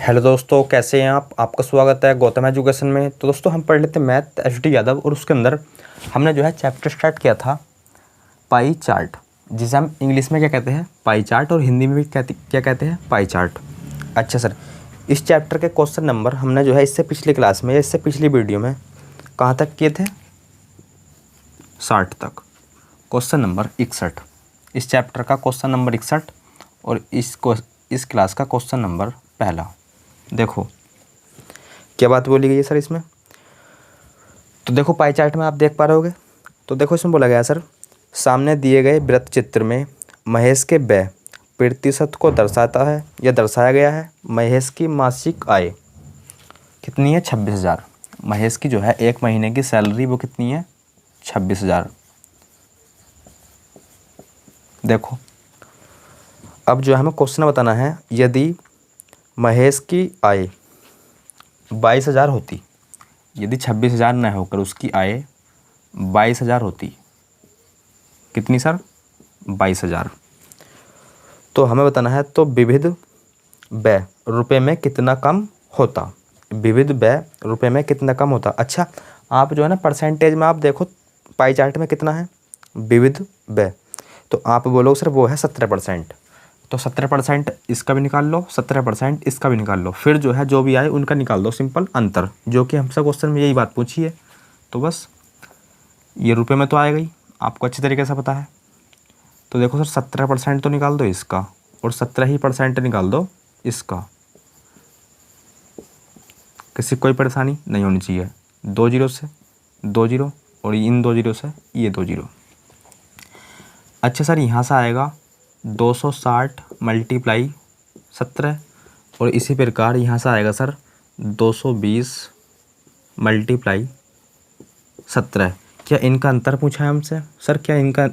Hello दोस्तों, कैसे हैं आप। आपका स्वागत है गौतम एजुकेशन में। तो दोस्तों हम पढ़ लेते हैं मैथ एचडी यादव, और उसके अंदर हमने जो है चैप्टर स्टार्ट किया था पाई चार्ट, जिसे हम इंग्लिश में क्या कहते हैं, पाई चार्ट, और हिंदी में भी क्या कहते हैं, पाई चार्ट। अच्छा सर, इस चैप्टर के क्वेश्चन नंबर हमने जो है इससे पिछली क्लास में या इससे पिछली वीडियो में कहाँ तक किए थे, 60 तक। क्वेश्चन नंबर 61, इस चैप्टर का क्वेश्चन नंबर 61, और इस क्लास का क्वेश्चन नंबर पहला। देखो क्या बात बोली गई है सर इसमें। तो देखो पाई चार्ट में आप देख पा रहे होगे। तो देखो इसमें बोला गया सर, सामने दिए गए वृत्त चित्र में महेश के व्यय प्रतिशत को दर्शाता है या दर्शाया गया है। महेश की मासिक आय कितनी है, 26,000। महेश की जो है एक महीने की सैलरी वो कितनी है, 26,000। देखो अब जो हमें क्वेश्चन बताना है, यदि महेश की आय 22,000 होती, यदि 26,000 न होकर उसकी आय 22,000 होती, कितनी सर, 22,000, तो हमें बताना है तो विविध व्यय रुपए में कितना कम होता। विविध व्यय रुपए में कितना कम होता। अच्छा, आप जो है ना परसेंटेज में आप देखो पाई चार्ट में कितना है विविध व्यय, तो आप बोलो सर वो है 17%। तो 17% इसका भी निकाल लो, 17% इसका भी निकाल लो, फिर जो है जो भी आए उनका निकाल दो सिंपल अंतर, जो कि हमसे क्वेश्चन में यही बात पूछी है। तो बस ये रुपए में तो आएगा ही, आपको अच्छी तरीके से पता है। तो देखो सर 17% तो निकाल दो इसका, और 17% निकाल दो इसका। किसी कोई परेशानी नहीं होनी चाहिए। 2 जीरो से 2 जीरो, और इन 2 जीरो से ये 2 जीरो। अच्छा सर, यहाँ से आएगा 260 मल्टीप्लाई 17, और इसी प्रकार यहाँ से आएगा सर 220 मल्टीप्लाई 17। क्या इनका अंतर पूछा है हमसे सर, क्या इनका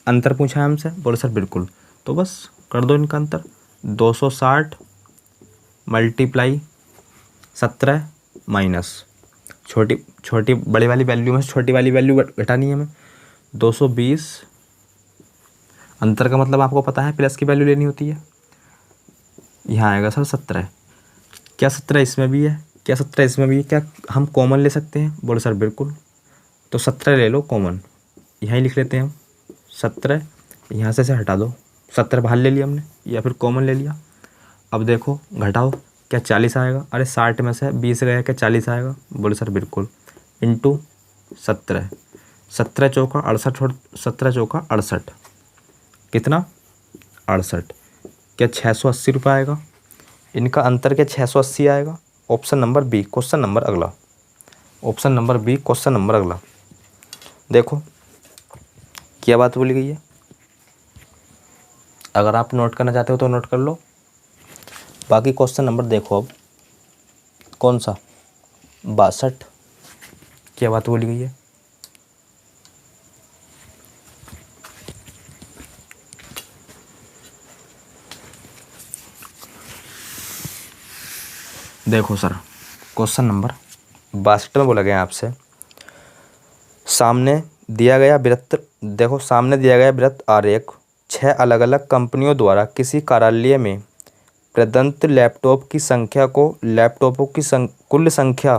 अंतर पूछा है हमसे, बोले सर बिल्कुल। तो बस कर दो इनका अंतर, 260 मल्टीप्लाई 17 माइनस छोटी छोटी बड़ी वाली वैल्यू में से छोटी वाली वैल्यू घटानी है हमें, 220। अंतर का मतलब आपको पता है प्लस की वैल्यू लेनी होती है। यहाँ आएगा सर 17। क्या 17 इसमें भी है, क्या 17 इसमें भी है, क्या हम कॉमन ले सकते हैं, बोले सर बिल्कुल। तो 17 ले लो कॉमन, यहाँ ही लिख लेते हैं हम 17। यहाँ से हटा दो, 17 बाहर ले लिया हमने या फिर कॉमन ले लिया। अब देखो घटाओ, क्या 40 आएगा, अरे 60 में से 20 गया, क्या 40 आएगा, बोले सर बिल्कुल। इंटू 17, 17 चौका 68, और 17 चौका 68, कितना 68। क्या 680 रुपये आएगा, इनका अंतर क्या 680 आएगा। Option number B question number अगला, option number B question number अगला। देखो क्या बात बोली गई है, अगर आप नोट करना चाहते हो तो नोट कर लो। बाकी क्वेश्चन नंबर देखो अब कौन सा, 62। क्या बात बोली गई है, देखो सर क्वेश्चन नंबर 62 में बोला गया आपसे, सामने दिया गया वृत्त, देखो सामने दिया गया वृत्त आरेख 6 अलग अलग कंपनियों द्वारा किसी कार्यालय में प्रदत्त लैपटॉप की संख्या को लैपटॉपों की कुल संख्या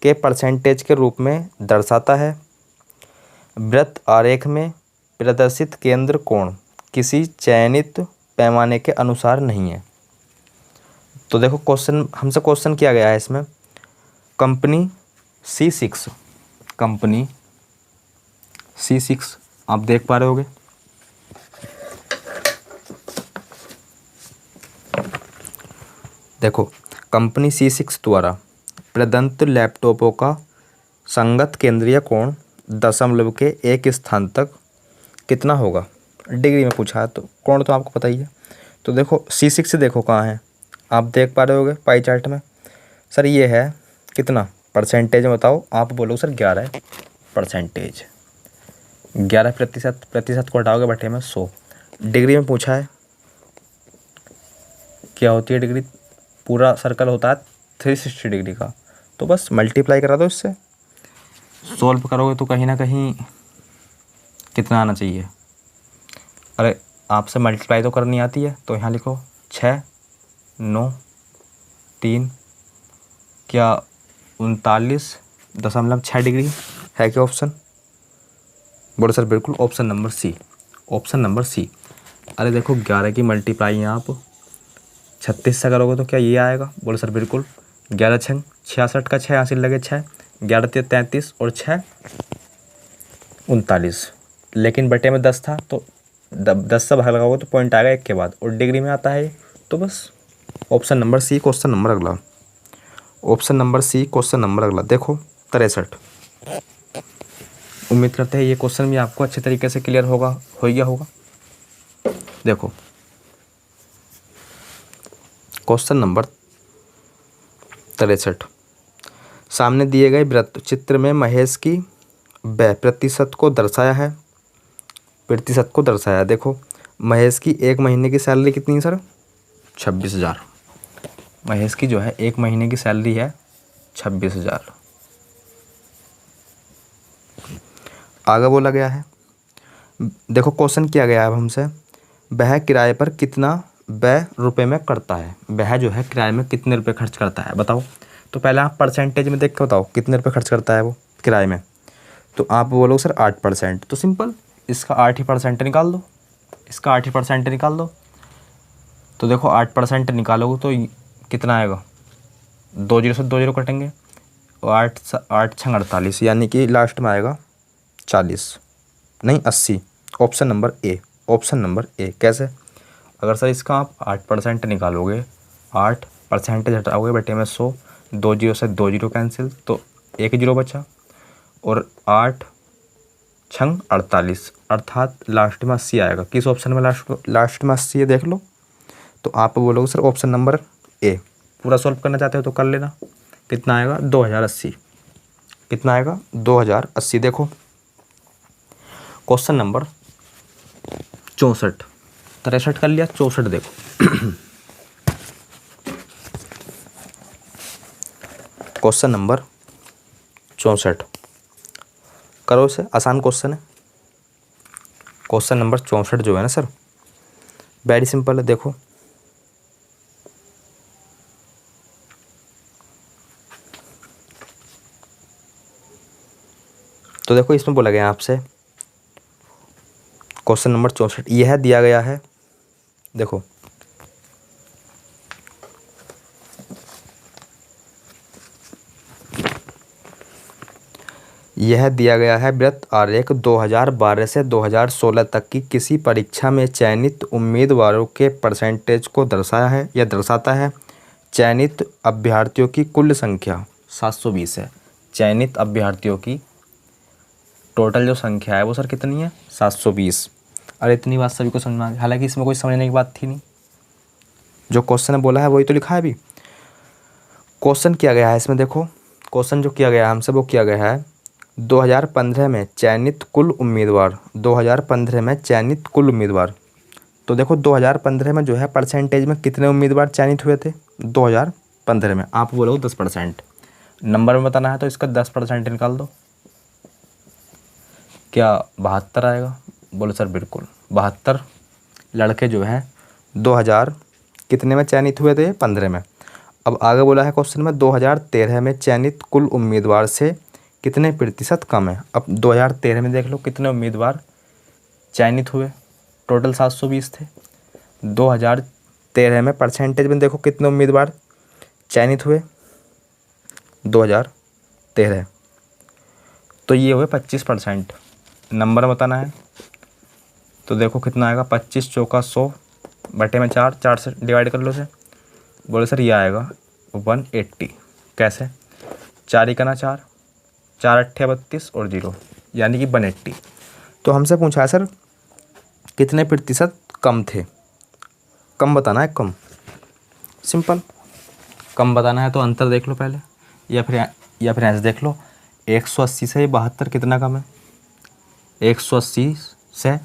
के परसेंटेज के रूप में दर्शाता है। वृत्त आरेख में प्रदर्शित केंद्र कोण किसी चयनित पैमाने के अनुसार नहीं है। तो देखो क्वेश्चन हमसे क्वेश्चन किया गया है इसमें, कंपनी C6, कंपनी C6 आप देख पा रहे होगे। देखो कंपनी C6 द्वारा प्रदत्त लैपटॉपों का संगत केंद्रीय कोण दशमलव के एक स्थान तक कितना होगा। डिग्री में पूछा है तो कोण तो आपको पता ही है। तो देखो C6 देखो कहाँ है, आप देख पा रहे होगे पाई चार्ट में। सर ये है कितना परसेंटेज में बताओ, आप बोलो सर 11%। 11%, प्रतिशत को हटाओगे बटे में 100। डिग्री में पूछा है, क्या होती है डिग्री, पूरा सर्कल होता है 360 डिग्री का। तो बस मल्टीप्लाई करा दो इससे, सॉल्व करोगे तो कहीं ना कहीं कितना आना चाहिए। अरे आपसे मल्टीप्लाई तो करनी आती है, तो यहाँ लिखो 6 9 3 क्या 39.6 डिग्री है क्या ऑप्शन? बोलो सर बिल्कुल option number C, option number C. अरे देखो 11 की मल्टीप्लाई यहाँ आप 36 से करोगे तो क्या ये आएगा? बोलो सर बिल्कुल 11 छंग 66 का 6 हासिल लगे 6, 11 तिया 33 और 6 39, लेकिन बटे में 10 था तो 10 से भाग लगाओगे तो पॉइंट आएगा 1 के बाद, और डिग्री में आता है तो बस option number C question number अगला, option number C question number अगला देखो 63। उम्मीद करते हैं ये क्वेश्चन भी आपको अच्छे तरीके से क्लियर होगा, हो गया होगा। देखो क्वेश्चन नंबर 63, सामने दिए गए वृत्त चित्र में महेश की व्यय प्रतिशत को दर्शाया है, प्रतिशत को दर्शाया। देखो महेश की 1 महीने की सैलरी कितनी है सर? 26,000। महेश की जो है 1 महीने की सैलरी है 26,000। आगे बोला गया है, देखो क्वेश्चन किया गया है अब हमसे, वह किराए पर कितना व्यय रुपए में करता है। वह जो है किराए में कितने रुपए खर्च करता है बताओ। तो पहले आप परसेंटेज में देख के बताओ कितने रुपए खर्च करता है वो किराए में। तो आप बोलोगे सर 8%, तो सिंपल इसका 8% निकाल दो, इसका 8% निकाल दो। तो देखो 8% निकालोगे तो कितना आएगा? 2 जीरो से 2 जीरो कटेंगे और 8 छंग 48, यानी कि लास्ट में आएगा 40 नहीं 80। ऑप्शन नंबर ए, ऑप्शन नंबर ए। कैसे? अगर सर इसका आप 8% निकालोगे, 8% हटाओगे बटे में 100, 2 जीरो से 2 जीरो कैंसिल तो 1 जीरो बचा, और 8 छंग 48 अर्थात लास्ट में 80 आएगा। किस ऑप्शन में लास्ट में 80 है देख लो। तो आप बोलोगे सर ऑप्शन नंबर ए। पूरा सॉल्व करना चाहते हो तो कर लेना। कितना आएगा? 2080। कितना आएगा? 2080। देखो क्वेश्चन नंबर 64, 63 कर लिया, 64 देखो क्वेश्चन नंबर 64 करो, इसे आसान क्वेश्चन है। क्वेश्चन नंबर 64 जो है ना सर वेरी सिंपल है। देखो तो देखो इसमें बोला गया आपसे क्वेश्चन नंबर 64 यह दिया गया है। देखो यह दिया गया है वृत्त आरेख 2012 से 2016 तक की किसी परीक्षा में चयनित उम्मीदवारों के परसेंटेज को दर्शाया है या दर्शाता है। चयनित अभ्यर्थियों की कुल संख्या 720 है। चयनित अभ्यर्थियों की टोटल जो संख्या है वो सर कितनी है? 720। अरे इतनी बात सभी को समझ में आ गई, हालांकि इसमें कोई समझने की बात थी नहीं, जो क्वेश्चन बोला है वही तो लिखा है। अभी क्वेश्चन किया गया है इसमें, देखो क्वेश्चन जो किया गया है हमसे वो किया गया है 2015 में चयनित कुल उम्मीदवार, 2015 में चयनित कुल उम्मीदवार। तो देखो 2015 में जो है परसेंटेज में कितने उम्मीदवार चयनित हुए थे? 2015 में आप बोलोगे 10%। नंबर में बताना है तो इसका 10% निकाल दो, क्या 72 आएगा? बोलो सर बिल्कुल 72 लड़के जो है 2000 कितने में चयनित हुए थे? 15 में। अब आगे बोला है क्वेश्चन में 2013 में चयनित कुल उम्मीदवार से कितने प्रतिशत कम है। अब 2013 में देख लो कितने उम्मीदवार चयनित हुए, टोटल 720 थे। 2013 में परसेंटेज में देखो कितने उम्मीदवार चयनित हुए 2013, तो ये हुए 25%। नंबर बताना है तो देखो कितना आएगा? 25 चौका 100 बटे में 4, 4 से डिवाइड कर लो इसे। बोले सर ये आएगा 180। कैसे? 4 ही करना 4, 4 अट्ठे 32 और 0 यानी कि 180। तो हमसे पूछा है सर कितने प्रतिशत कम थे। कम बताना है, कम। सिंपल कम बताना है तो अंतर देख लो पहले, या फिर ऐसे देख लो 180 से 72 कितना कम है? 180 से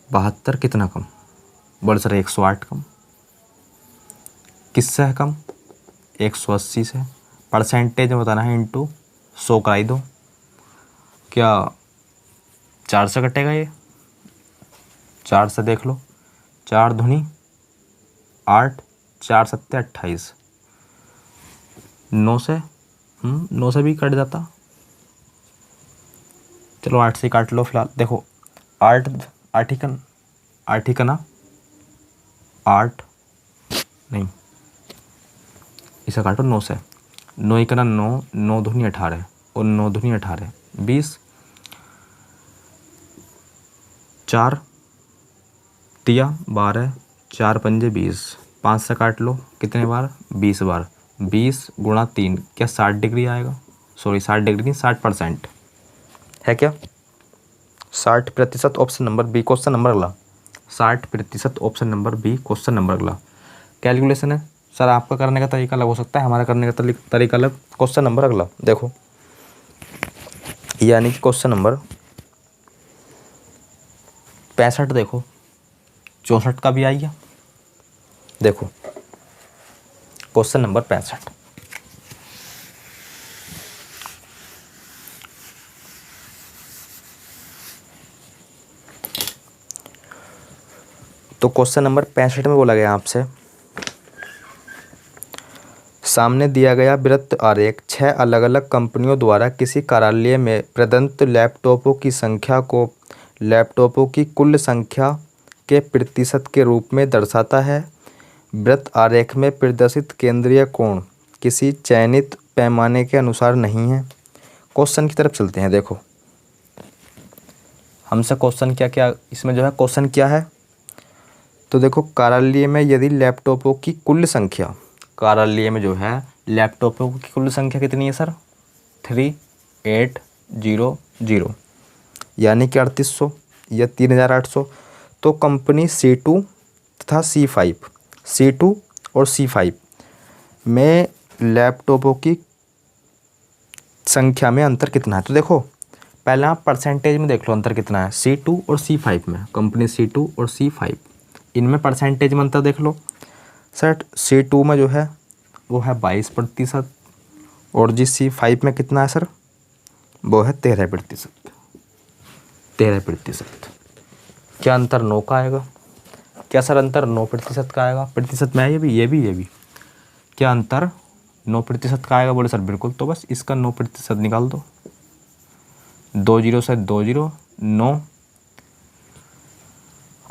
72 कितना कम? बोले सर 108 कम। किससे है कम? 180 से। परसेंटेज में बताना है इंटू 100 कराई दो, क्या 4 से कटेगा ये? 4 से देख लो, 4 दूनी 8, 4 सत्ते 28। 9 से भी कट जाता। चलो 8 से काट लो फिलहाल। देखो 8 आठिकना 8 नहीं, इसे काटो 9 से। 9 एकना 9, 9 दूनी 18 और 9 दूनी 18 20, 4 तिया 12, 4 पंजे 20, 5 से काट लो कितने बार, 20 बार। 20 गुणा 3 क्या 60 डिग्री आएगा? सॉरी 60 डिग्री नहीं, 60% है क्या? 60%। Option number B question number अगला। 60% option number B question number अगला। कैलकुलेशन है सर, आपका करने का तरीका अलग हो सकता है, हमारा करने का तरीका अलग। क्वेश्चन नंबर अगला देखो, यानी कि क्वेश्चन नंबर 65 देखो, 64 का भी आ गया। देखो क्वेश्चन नंबर 65, तो क्वेश्चन नंबर 65 में बोला गया आपसे, सामने दिया गया वृत्त आरेख 6 अलग अलग कंपनियों द्वारा किसी कार्यालय में प्रदत्त लैपटॉपों की संख्या को लैपटॉपों की कुल संख्या के प्रतिशत के रूप में दर्शाता है। वृत्त आरेख में प्रदर्शित केंद्रीय कोण किसी चयनित पैमाने के अनुसार नहीं है। क्वेश्चन की तरफ चलते हैं। देखो हमसे क्वेश्चन क्या इसमें जो है क्वेश्चन क्या है, तो देखो कार्यालय में यदि लैपटॉपों की कुल संख्या, कार्यालय में जो है लैपटॉपों की कुल संख्या कितनी है सर, 3800, यानी कि 3800 या 3800। तो कंपनी C2 तथा C2 और C5 में लैपटॉपों की संख्या में अंतर कितना है। तो देखो पहले आप परसेंटेज में देख लो अंतर कितना है C2 और C5 में। कंपनी C2 और C5 इनमें परसेंटेज में अंतर देख लो। सर C2 में जो है वो है 22% और जी C5 में कितना है सर, वो है 13%। क्या अंतर 9 का आएगा? क्या सर अंतर 9% का आएगा? प्रतिशत में है ये भी। क्या अंतर 9% का आएगा? बोले सर बिल्कुल। तो बस इसका 9% निकाल दो। 2 0 से 2 0, 9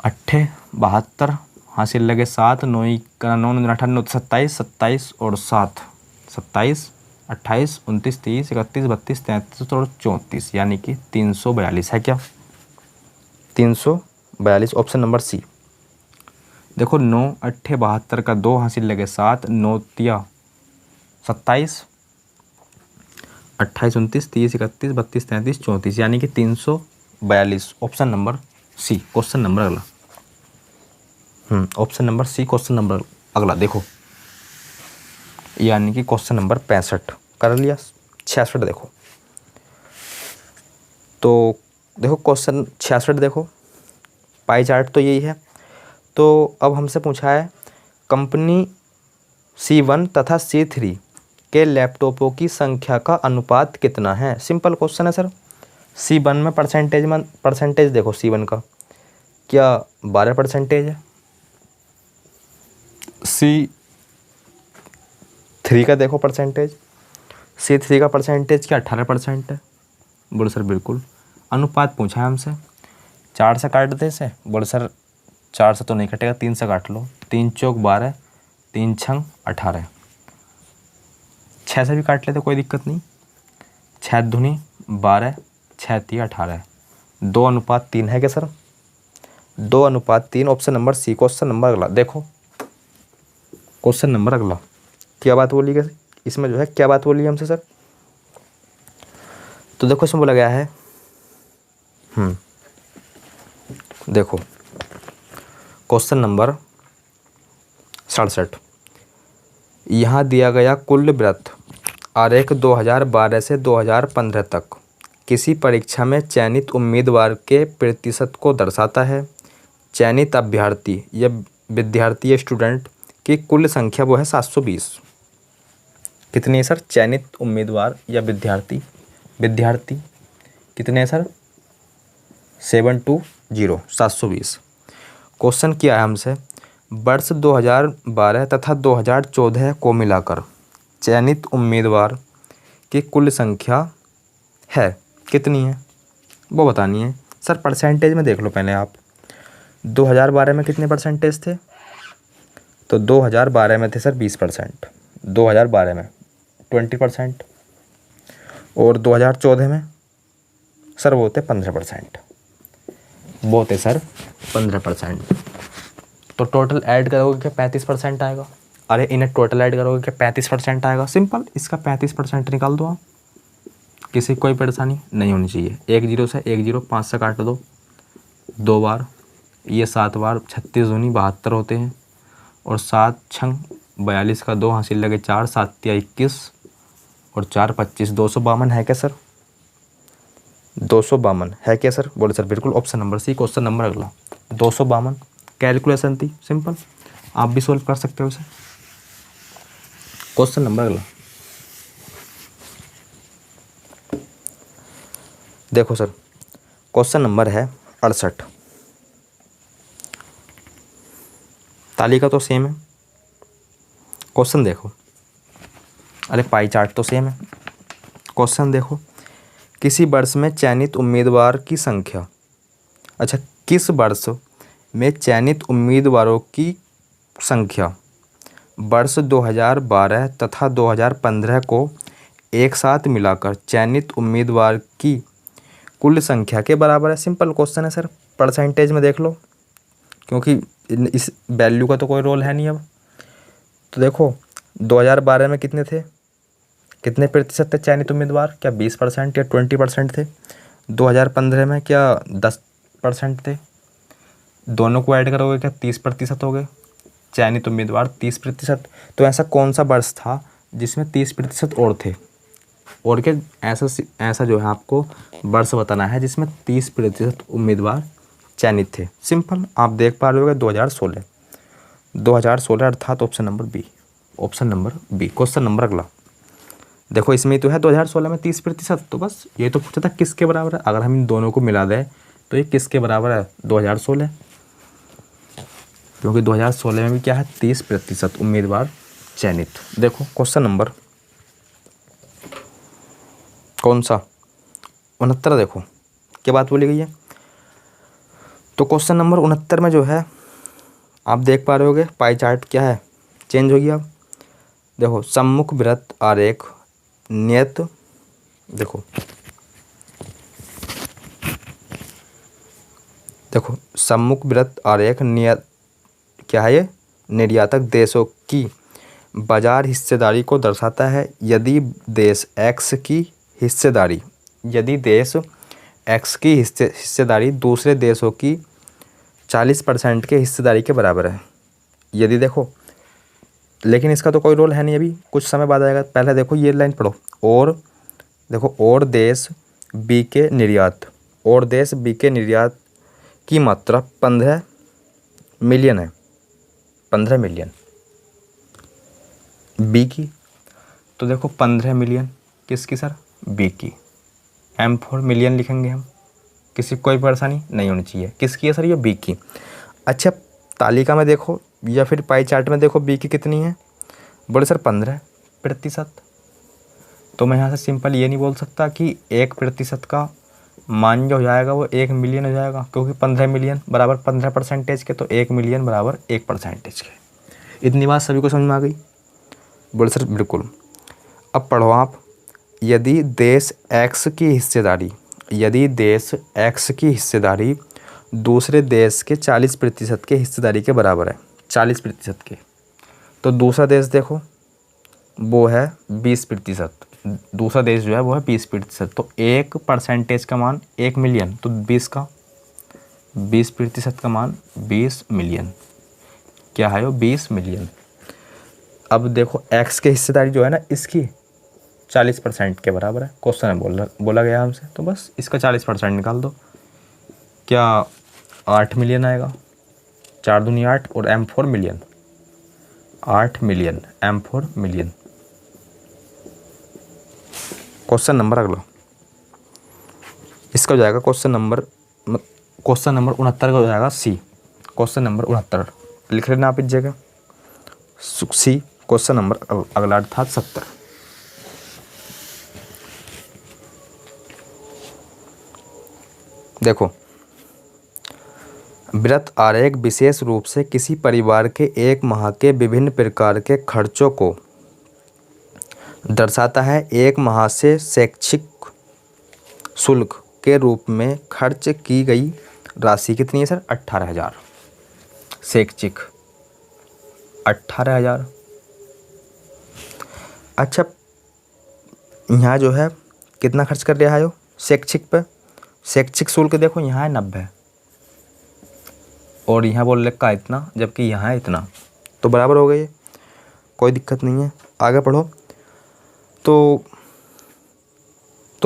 8 72, हासिल लगे 7, 9 का 9 18 27, 27 और 7 27, 28 29 30 31 32 33 और 34, यानी कि 342 है क्या? 342 ऑप्शन नंबर सी। देखो 9 8 72 का 2 हासिल लगे 7, 9 तिया 27, 28 29 30 31 32 33 34, यानी कि 342 option number C question number अगला। Option number C question number अगला। देखो यानी कि क्वेश्चन नंबर 65 कर लिया। 66 देखो, तो देखो क्वेश्चन 66 देखो, पाई चार्ट तो यही है। तो अब हमसे पूछा है कंपनी C1 तथा C3 के लैपटॉपों की संख्या का अनुपात कितना है। सिंपल क्वेश्चन है सर। C1 में परसेंटेज देखो, C1 का क्या 12% है, C3 का देखो परसेंटेज, C3 का परसेंटेज क्या 18% है। बोले सर बिल्कुल। अनुपात पूछा है हमसे, 4 से काट दे से। बोले सर 4 से तो नहीं कटेगा, 3 से काट लो। 3 चौक 12, 3 छंग 18, 6 से भी काट लेते कोई दिक्कत नहीं। 6 दूनी 12, 6 तिया 18, 2:3 है क्या sir? 2:3 option number C question number अगला। देखो क्वेश्चन नंबर अगला क्या बात बोली गई इसमें, जो है क्या बात बोली हमसे सर। तो देखो इसमें बोला गया है, देखो क्वेश्चन नंबर 67, यहाँ दिया गया कुल वृत्त आरेख 2012 से 2015 तक किसी परीक्षा में चयनित उम्मीदवार के प्रतिशत को दर्शाता है। चयनित अभ्यर्थी या विद्यार्थी या स्टूडेंट की कुल संख्या वो है 720। कितनी है सर? चयनित उम्मीदवार या विद्यार्थी कितने हैं सर? 720। क्वेश्चन किया है हमसे, वर्ष 2012 तथा 2014 को मिलाकर चयनित उम्मीदवार की कुल संख्या है कितनी है वो बतानी है। सर परसेंटेज में देख लो पहले आप, 2012 में कितने परसेंटेज थे, तो 2012 में थे सर 20%, 2012 में 20%, और 2014 में सर वो थे 15%, वो थे सर 15%। तो टोटल ऐड करोगे क्या 35% आएगा। अरे इन्हें टोटल ऐड करोगे क्या 35% आएगा। सिंपल, इसका 35% निकाल दो आप, किसी कोई परेशानी नहीं होनी चाहिए। 1 0 से 1 0 5 से काट दो 2 बार, ये 7 बार 36 दूनी 72 होते हैं, और 7 छंग 42 का 2 हासिल लगे 4, 7 या 21 और 4 25, 252 है क्या सर, 252 है क्या सर। बोले सर बिल्कुल, option number C. Question number अगला 252 कैलकुलेशन थी, सिंपल, आप भी सोल्व कर सकते हो इसे। क्वेश्चन नंबर अगला देखो सर, क्वेश्चन नंबर है 68। तालिका तो सेम है, क्वेश्चन देखो, अरे पाई चार्ट तो सेम है। क्वेश्चन देखो, किसी वर्ष में चयनित उम्मीदवार की संख्या, अच्छा किस वर्ष में चयनित उम्मीदवारों की संख्या वर्ष 2012 तथा 2015 को एक साथ मिलाकर चयनित उम्मीदवार की कुल संख्या के बराबर है। सिंपल क्वेश्चन है सर, परसेंटेज में देख लो, क्योंकि इस वैल्यू का तो कोई रोल है नहीं अब। तो देखो 2012 में कितने थे, कितने प्रतिशत थे चयनित उम्मीदवार, क्या 20% या 20% थे। 2015 में क्या 10% थे। दोनों को ऐड करोगे क्या 30% हो गए, चयनित उम्मीदवार 30%। तो ऐसा कौन सा वर्ष था जिसमें 30% और थे, और क्या ऐसा जो है आपको वर्ष बताना है जिसमें 30% उम्मीदवार चयनित थे। सिंपल, आप देख पा रहे होगे 2016 अर्थात option number B, option number B. Question number अगला देखो, इसमें तो है 2016 में 30%, तो बस ये तो पूछा था किसके बराबर है। अगर हम इन दोनों को मिला दें तो ये किसके बराबर है, 2016, क्योंकि 2016 में भी क्या है 30% उम्मीदवार चयनित। देखो क्वेश्चन नंबर कौन सा 69, देखो क्या बात बोली गई है। तो क्वेश्चन नंबर 69 में जो है आप देख पा रहे होगे पाई चार्ट क्या है, चेंज हो गया। देखो सम्मुख वृत्त आरेख नियत, देखो सम्मुख वृत्त आरेख नियत क्या है, ये निर्यातक देशों की बाजार हिस्सेदारी को दर्शाता है। यदि देश एक्स की हिस्सेदारी, यदि देश एक्स की हिस्सेदारी दूसरे देशों की 40% के हिस्सेदारी के बराबर है। यदि देखो, लेकिन इसका तो कोई रोल है नहीं, अभी कुछ समय बाद आएगा। पहले देखो ये लाइन पढ़ो, और देखो और देश बी के निर्यात, और देश बी के निर्यात की मात्रा 15 मिलियन है, 15 मिलियन बी की। तो देखो 15 मिलियन किसकी सर, बी की। M4 मिलियन लिखेंगे हम, किसी कोई परेशानी नहीं होनी चाहिए। किसकी है सर, ये बी की। अच्छा तालिका में देखो या फिर पाई चार्ट में देखो बी की कितनी है, बोले सर 15%। तो मैं यहाँ से सिंपल ये नहीं बोल सकता कि 1% का मान जो हो जाएगा वो 1 मिलियन हो जाएगा, क्योंकि 15 मिलियन बराबर 15% के, तो 1 मिलियन बराबर 1% के। इतनी बात सभी को समझ में आ गई, बोले सर बिल्कुल। अब पढ़ो आप, यदि देश एक्स की हिस्सेदारी, यदि देश एक्स की हिस्सेदारी दूसरे देश के 40% के हिस्सेदारी के बराबर है, 40% के, तो दूसरा देश देखो वो है 20%, दूसरा देश जो है वो है 20%। तो 1% का मान 1 मिलियन, तो 20% का मान 20 मिलियन, क्या है वो 20 मिलियन। अब देखो एक्स के हिस्सेदारी जो है ना इसकी 40% के बराबर है, क्वेश्चन है बोला गया हमसे, तो बस इसका 40% निकाल दो, क्या 8 मिलियन आएगा, 4 दूनी 8 और M4 million, 8 million M4 million. Question number अगला, इसका हो जाएगा क्वेश्चन नंबर 69 का हो जाएगा सी। क्वेश्चन नंबर 69 लिख लेना आप इस जगह सी। क्वेश्चन नंबर अगला अर्थात 70। देखो, वृत्त आरेख विशेष रूप से किसी परिवार के एक माह के विभिन्न प्रकार के खर्चों को दर्शाता है। एक माह से शैक्षिक शुल्क के रूप में खर्च की गई राशि कितनी है सर? 18,000। शैक्षिक 18,000। अच्छा, यहाँ जो है कितना खर्च कर रहा है हो शैक्षिक पे? शैक्षिक शुल्क देखो यहाँ है 90 और यहाँ बोल रखा है इतना, जबकि यहाँ है इतना, तो बराबर हो गई, कोई दिक्कत नहीं है। आगे पढ़ो। तो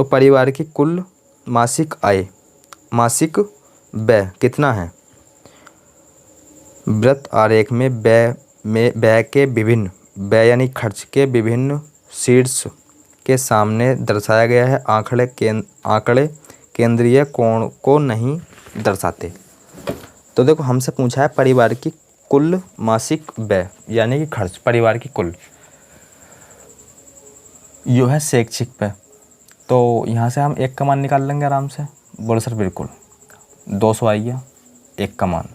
परिवार की कुल मासिक आय, मासिक व्यय कितना है? वृत्त आरेख में व्यय के विभिन्न व्यय यानी खर्च के विभिन्न शीर्ष के सामने दर्शाया गया है। आंकड़े केंद्रीय कोण को नहीं दर्शाते। तो देखो, हमसे पूछा है परिवार की कुल मासिक व्यय यानी कि खर्च, परिवार की कुल, यो है शैक्षिक पे। तो यहाँ से हम एक का मान निकाल लेंगे आराम से। बोलो सर बिल्कुल, 200 आई गया एक का मान।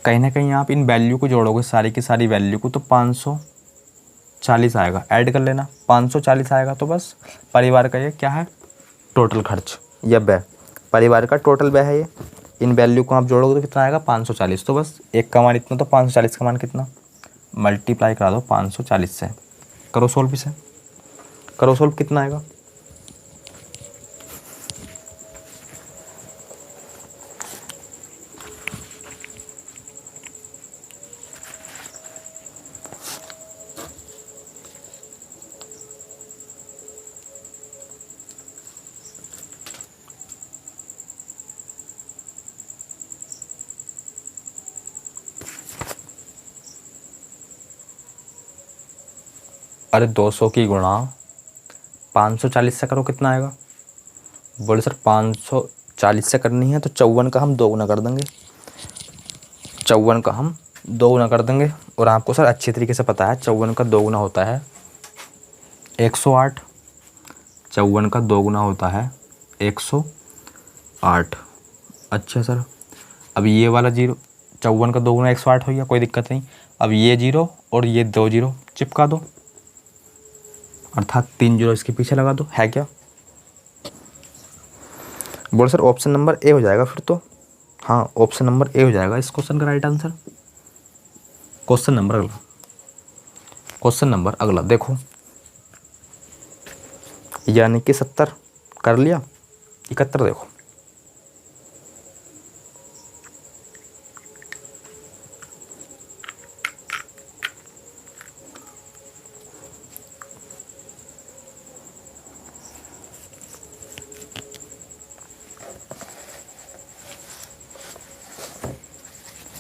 कहीं ना कहीं आप इन वैल्यू को जोड़ोगे, सारी की सारी वैल्यू को, तो 540 आएगा। ऐड कर लेना, 540 आएगा। तो बस परिवार का ये क्या है? टोटल खर्च या व्यय, परिवार का टोटल व्यय है ये। इन वैल्यू को आप जोड़ोगे तो कितना आएगा? 540। तो बस एक का मान इतना, तो 540 का मान कितना? मल्टीप्लाई करा दो 540 से। करो सोल्व इसे, करो सोल्व, कितना आएगा? अरे 200 की गुणा 540 से करो, कितना आएगा? बोले सर 540 से करनी है तो 54 का हम 2 गुना कर देंगे, 54 का हम 2 गुना कर देंगे। और आपको सर अच्छी तरीके से पता है 54 का 2 गुना होता है 108। 54 का 2 गुना होता है 108। अच्छा सर, अब ये वाला 0, 54 का 2 गुना 108 हो गया, कोई दिक्कत नहीं। अब ये 0 और ये 2 0 चिपका दो, अर्थात 3 0 इसके पीछे लगा दो। है क्या? बोल सर ऑप्शन नंबर ए हो जाएगा फिर तो। हाँ, ऑप्शन नंबर ए हो जाएगा इस क्वेश्चन का राइट आंसर। क्वेश्चन नंबर अगला, क्वेश्चन नंबर अगला देखो, यानी कि 70 कर लिया, 71 देखो।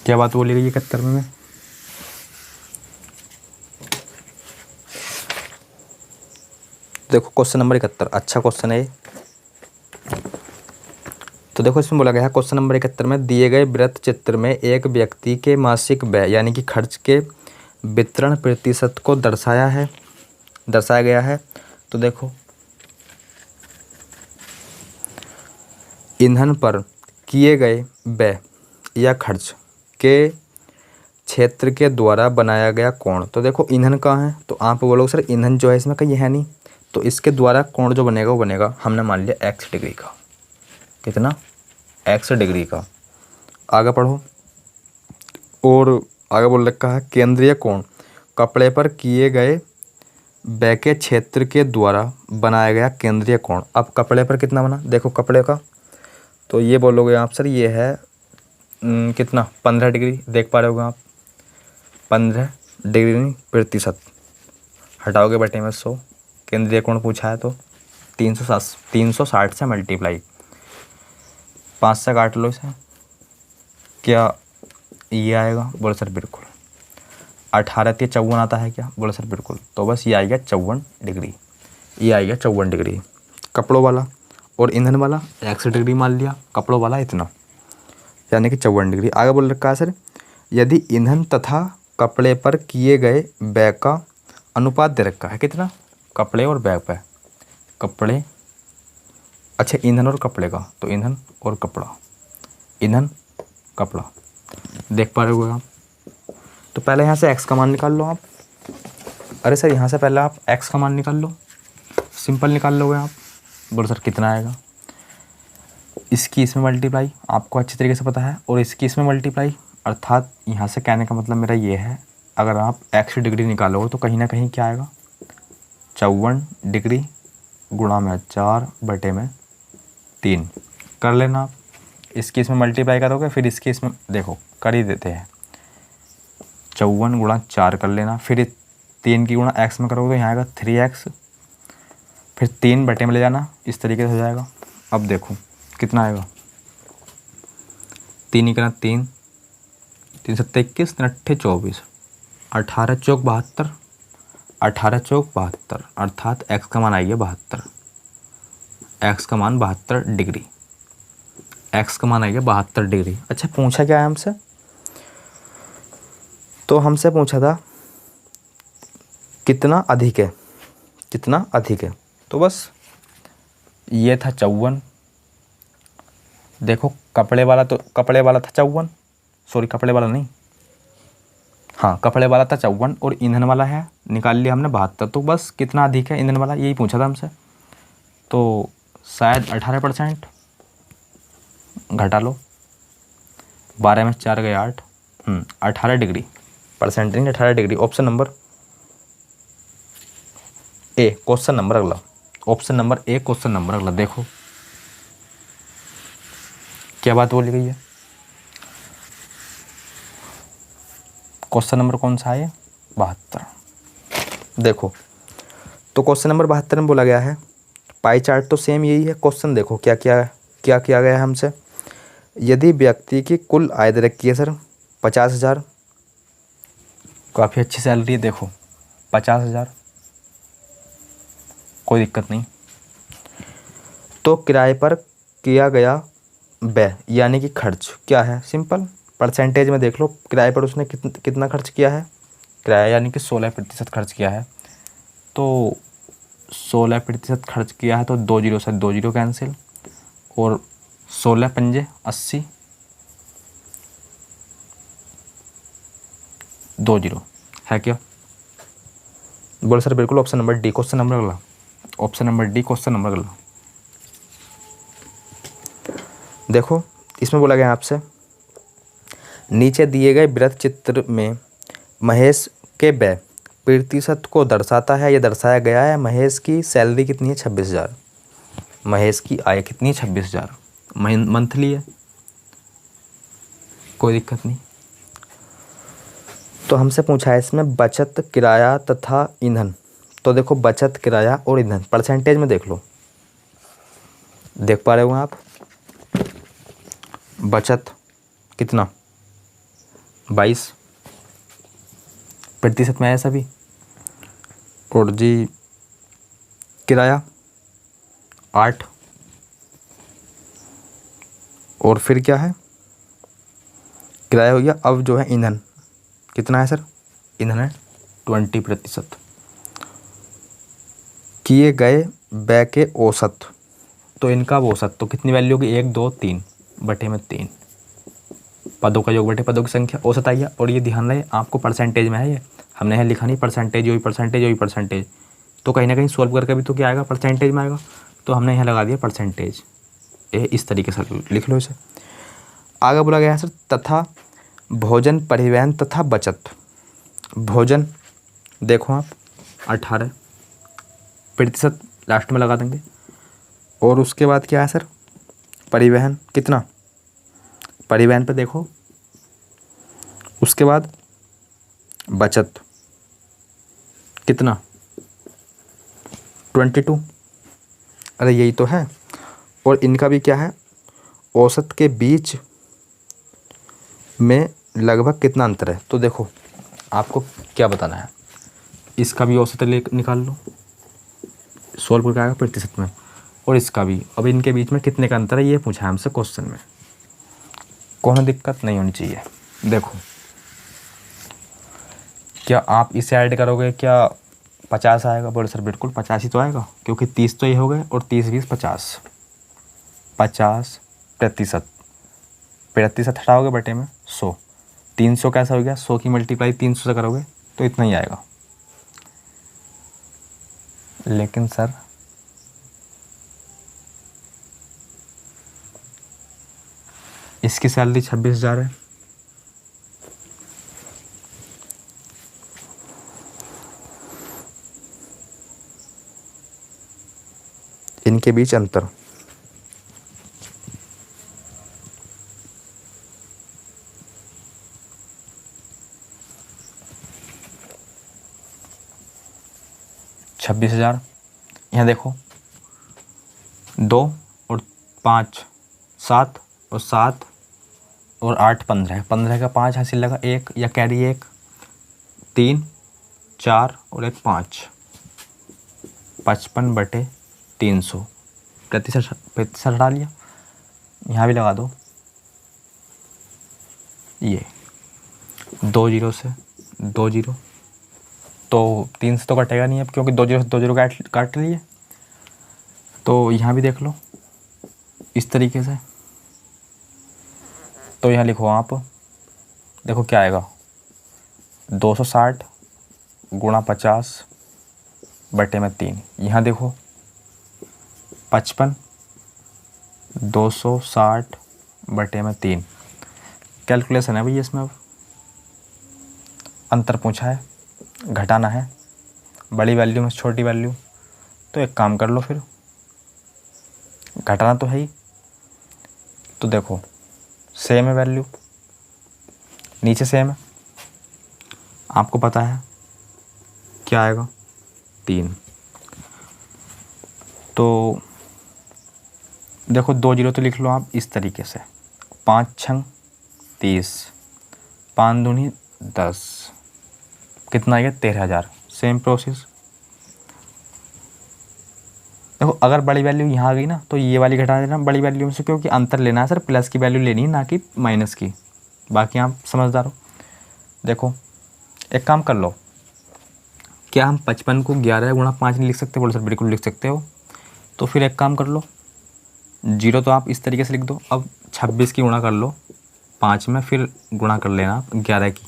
क्या बात बोली गई 71 में? देखो क्वेश्चन नंबर 71, अच्छा क्वेश्चन है। तो देखो इसमें बोला गया है क्वेश्चन नंबर 71 में, दिए गए वृत्त चित्र में एक व्यक्ति के मासिक व्यय यानी कि खर्च के वितरण प्रतिशत को दर्शाया गया है। तो देखो, ईंधन पर किए गए व्यय या खर्च के क्षेत्र के द्वारा बनाया गया कोण। तो देखो ईंधन कहाँ है? तो आप बोलोगे सर ईंधन जो है इसमें कहीं है नहीं, तो इसके द्वारा कोण जो बनेगा वो बनेगा, हमने मान लिया x डिग्री का। कितना? x डिग्री का। आगे पढ़ो, और आगे बोल रखा है केंद्रीय कोण कपड़े पर किए गए व्यय के क्षेत्र के द्वारा बनाया गया केंद्रीय कोण। अब कपड़े पर कितना बना? देखो कपड़े का, तो ये बोलोगे आप सर ये है कितना? 15 डिग्री। देख पा रहे होगे आप, 15 डिग्री प्रतिशत। हटाओगे बटे में 100, केंद्रीय कोण पूछा है तो 360 से मल्टीप्लाई, 5 से काट लो इसे, क्या ये आएगा? बोले सर बिल्कुल। 18 के 54 आता है क्या? बोले सर बिल्कुल। तो बस ये आएगा 54 डिग्री, ये आएगा 54 डिग्री कपड़ों वाला। और ईंधन वाला x डिग्री मान लिया, कपड़ों वाला इतना, यानी कि 54 डिग्री। आगे बोल रखा है सर, यदि ईंधन तथा कपड़े पर किए गए व्यय का अनुपात दे रखा है, कितना? कपड़े और व्यय पे, कपड़े अच्छा ईंधन और कपड़े का, तो ईंधन और कपड़ा, ईंधन कपड़ा, देख पा रहे हो आप। तो पहले यहाँ से एक्स का मान निकाल लो आप। अरे सर यहाँ से पहले आप एक्स का मान निकाल लो, सिंपल निकाल लोगे आप। बोलो सर कितना आएगा, इसकी इसमें मल्टीप्लाई, आपको अच्छी तरीके से पता है, और इसकी इसमें मल्टीप्लाई। अर्थात यहाँ से कहने का मतलब मेरा ये है, अगर आप एक्स डिग्री निकालोगे तो कहीं ना कहीं क्या आएगा, 54 डिग्री गुणा में 4/3 कर लेना आप। इसकी इसमें मल्टीप्लाई करोगे, फिर इसकी इसमें देखो कर ही देते हैं, 54 गुणा 4 कर लेना, फिर 3 की गुणा एक्स में करोगे तो यहाँ आएगा 3x, फिर 3 में ले जाना, इस तरीके से हो जाएगा। अब देखो कितना आएगा, 3 ही करना 3, 3 7 21, 3 8 24, 18 चौक 72, 18 चौक 72, अर्थात एक्स का मान आएगा 72, एक्स का मान 72 डिग्री, एक्स का मान आएगा 72 डिग्री। अच्छा पूछा क्या है हमसे, तो हमसे पूछा था कितना अधिक है, कितना अधिक है, तो बस ये था 54। देखो कपड़े वाला था 54, सॉरी कपड़े वाला नहीं, हाँ कपड़े वाला था 54 और ईंधन वाला है निकाल लिया हमने 72, तो बस कितना अधिक है ईंधन वाला, यही पूछा था हमसे। तो शायद 18%, घटा लो, 12 में 4 गए 8, 18 डिग्री, परसेंट नहीं 18 degree. Option number A, question number अगला, option number A question number अगला, देखो क्या बात बोली गई है। क्वेश्चन नंबर कौन सा है, 72। देखो तो क्वेश्चन नंबर 72 में बोला गया है, पाई चार्ट तो सेम यही है। क्वेश्चन देखो क्या किया गया है हमसे, यदि व्यक्ति की कुल आय दे रखी है सर 50,000, काफ़ी अच्छी सैलरी है, देखो 50,000, कोई दिक्कत नहीं। तो किराए पर किया गया व्यय यानी कि खर्च क्या है, सिंपल परसेंटेज में देख लो, किराए पर उसने कितना खर्च किया है, किराया यानी कि 16% खर्च किया है। तो 16% खर्च किया है, तो 2 जीरो से 2 जीरो कैंसिल, और 16 पंजे 80, 2 जीरो है क्या, बोल सर बिल्कुल option number D question number अगला, option number D question number अगला। देखो इसमें बोला गया आपसे, नीचे दिए गए वृत्त चित्र में महेश के व्यय प्रतिशत को दर्शाता है, यह दर्शाया गया है। महेश की सैलरी कितनी है, 26,000, महेश की आय कितनी है, 26,000, मंथली है, कोई दिक्कत नहीं। तो हमसे पूछा है इसमें बचत, किराया तथा ईंधन, तो देखो बचत, किराया और ईंधन परसेंटेज में देख लो, देख पा रहे हो आप। बचत कितना 22% में है सभी, और जी किराया 8, और फिर क्या है, किराया हो गया। अब जो है ईंधन कितना है सर, ईंधन है 20%। किए गए व्यय के औसत, तो इनका औसत तो कितनी वैल्यू होगी, 1 2 3 बटे में 3, पदों का योग बटे पदों की संख्या, औसत आई है। और ये ध्यान रहे आपको परसेंटेज में है, ये हमने है लिखा नहीं, परसेंटेज वही परसेंटेज वही परसेंटेज, तो कहीं ना कहीं सोल्व करके भी तो क्या आएगा, परसेंटेज में आएगा, तो हमने यहाँ लगा दिया परसेंटेज, ये इस तरीके से लिख लो इसे। आगे बोला गया है सर तथा भोजन, परिवहन तथा बचत। भोजन देखो आप 18% लास्ट में लगा देंगे, और उसके बाद क्या है सर, परिवहन कितना, परिवहन पे देखो, उसके बाद बचत कितना 22, अरे यही तो है। और इनका भी क्या है, औसत के बीच में लगभग कितना अंतर है, तो देखो आपको क्या बताना है, इसका भी औसत निकाल लो, सोल्व करके आएगा प्रतिशत में, और इसका भी। अब इनके बीच में कितने का अंतर है ये पूछा है हमसे क्वेश्चन में, कौन दिक्कत नहीं होनी चाहिए। देखो क्या आप इसे ऐड करोगे, क्या 50 आएगा, बोले सर बिल्कुल 50 ही तो आएगा, क्योंकि 30 तो ये हो गए, और 30 20 50, 50%, प्रतिशत हटाओगे बटे में 100, 300 कैसा हो गया, 100 की मल्टीप्लाई 300 से करोगे तो इतना ही आएगा। लेकिन सर इसकी सैलरी 26,000 है, इनके बीच अंतर, $26,000। यहाँ देखो 2 और 5 7 और 7 और 8 15, 15 का 5 हासिल लगा 1 या कैरी 1, 3 4 और 1 5, 55/300, प्रतिशत हटा लिया। यहाँ भी लगा दो, ये 2 जीरो से 2 जीरो, तो 3 से तो कटेगा नहीं अब, क्योंकि 2 जीरो से 2 जीरो काट लिए। तो यहाँ भी देख लो इस तरीके से, तो यहाँ लिखो आप, देखो क्या आएगा, 260 गुणा 50/3। यहाँ देखो 55 260/3। कैलकुलेशन है भैया इसमें, अब अंतर पूछा है, घटाना है, बड़ी वैल्यू में छोटी वैल्यू, तो एक काम कर लो फिर, घटाना तो है ही। तो देखो सेम है वैल्यू, नीचे सेम है, आपको पता है क्या आएगा 3। तो देखो 2 जीरो तो लिख लो आप इस तरीके से, 5 छंग 30, 5 दूनी 10, कितना आएगा 13,000। सेम प्रोसेस, देखो अगर बड़ी वैल्यू यहाँ आ गई ना तो ये वाली घटा देना बड़ी वैल्यू में से, क्योंकि अंतर लेना है सर, प्लस की वैल्यू लेनी है ना कि माइनस की। बाकी आप समझदार हो। देखो एक काम कर लो, क्या हम 55 को 11 गुणा 5 नहीं लिख सकते? बोलो सर बिल्कुल लिख सकते हो। तो फिर एक काम कर लो, जीरो तो आप इस तरीके से लिख दो, अब 26 की गुणा कर लो 5 में, फिर गुणा कर लेना आप 11 की।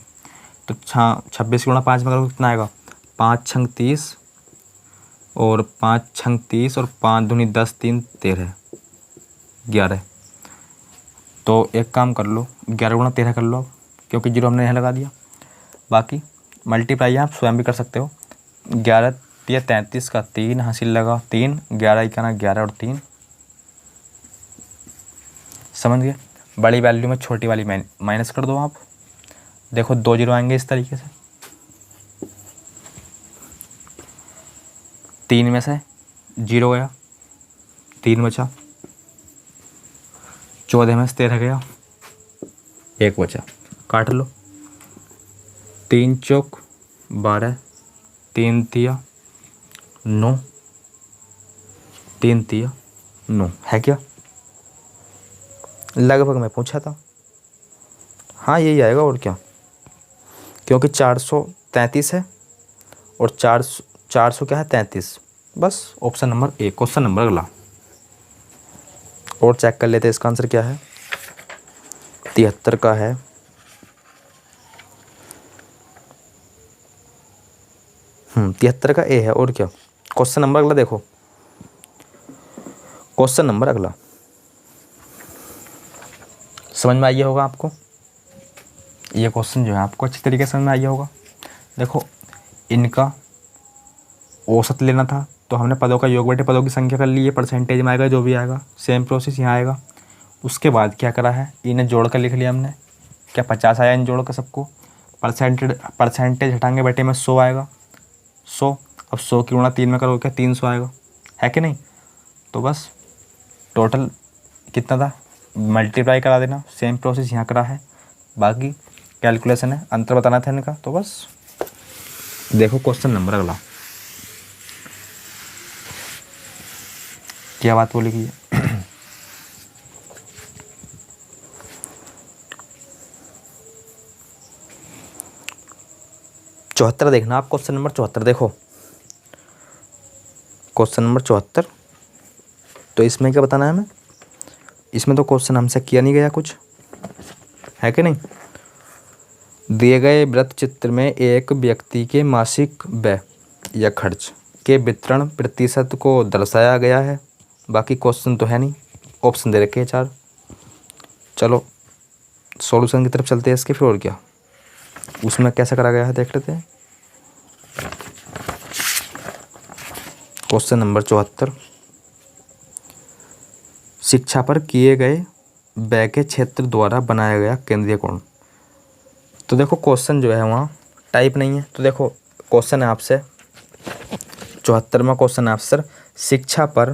तो 26 गुणा 5 में करोगे कितना आएगा, 5 छंग 30 और 5 छंग 30 और 5 दूनी 10, 3 13 11। तो एक काम कर लो 11 गुणा 13 कर लो, क्योंकि जीरो हमने यहाँ लगा दिया। बाकी मल्टीप्लाई आप स्वयं भी कर सकते हो, 11 या 33 का 3 हासिल लगा 3, 11 का ना 11 और 3, समझ गए। बड़ी वैल्यू में छोटी वाली माइनस कर दो आप, देखो 2 जीरो आएंगे इस तरीके से, 3 में से 0 गया, 3 बचा, 14 में से 13 गया, 1 बचा, काट लो, 3 चौक 12, 3 तिया 9, 3 तिया 9 है क्या? लगभग मैं पूछा था, हाँ यही आएगा और क्या, क्योंकि 433 है और 400 क्या है 33। बस option number A. Question number अगला और चेक कर लेते हैं, इसका आंसर क्या है, 73 का है। हम्म, 73 का ए है और क्या। क्वेश्चन नंबर अगला देखो, क्वेश्चन नंबर अगला समझ में आइए होगा आपको, ये क्वेश्चन जो है आपको अच्छी तरीके से समझ में आइए होगा। देखो इनका औसत लेना था तो हमने पदों का योग बटे पदों की संख्या कर ली, ये परसेंटेज में आएगा जो भी आएगा, सेम प्रोसेस यहाँ आएगा। उसके बाद क्या करा है, इन्हें जोड़ कर लिख लिया हमने, क्या 50 आया इन जोड़ कर सबको, परसेंटेज हटाएंगे बटे में 100 आएगा, 100। अब 100 की गुणा 3 में करोगे क्या 300 आएगा, है कि नहीं। तो बस टोटल कितना था मल्टीप्लाई करा देना, सेम प्रोसेस यहाँ करा है। बाकी कैलकुलेशन है, अंतर बताना था इनका। तो बस देखो क्वेश्चन नंबर अगला क्या बात बोली गई है। 74 देखना आप, क्वेश्चन नंबर 74 देखो, क्वेश्चन नंबर 74। तो इसमें क्या बताना है हमें, इसमें तो क्वेश्चन हमसे किया नहीं गया कुछ, है कि नहीं। दिए गए वृत्त चित्र में एक व्यक्ति के मासिक व्यय या खर्च के वितरण प्रतिशत को दर्शाया गया है। बाकी क्वेश्चन तो है नहीं, ऑप्शन दे रखे हैं 4। चलो सॉल्यूशन की तरफ चलते हैं इसके, फिर और क्या उसमें कैसा करा गया है देख लेते हैं। क्वेश्चन नंबर 74, शिक्षा पर किए गए व्यय के क्षेत्र द्वारा बनाया गया केंद्रीय कोण। तो देखो क्वेश्चन जो है वहाँ टाइप नहीं है, तो देखो क्वेश्चन है आपसे 74वां क्वेश्चन है आपसे, सर शिक्षा पर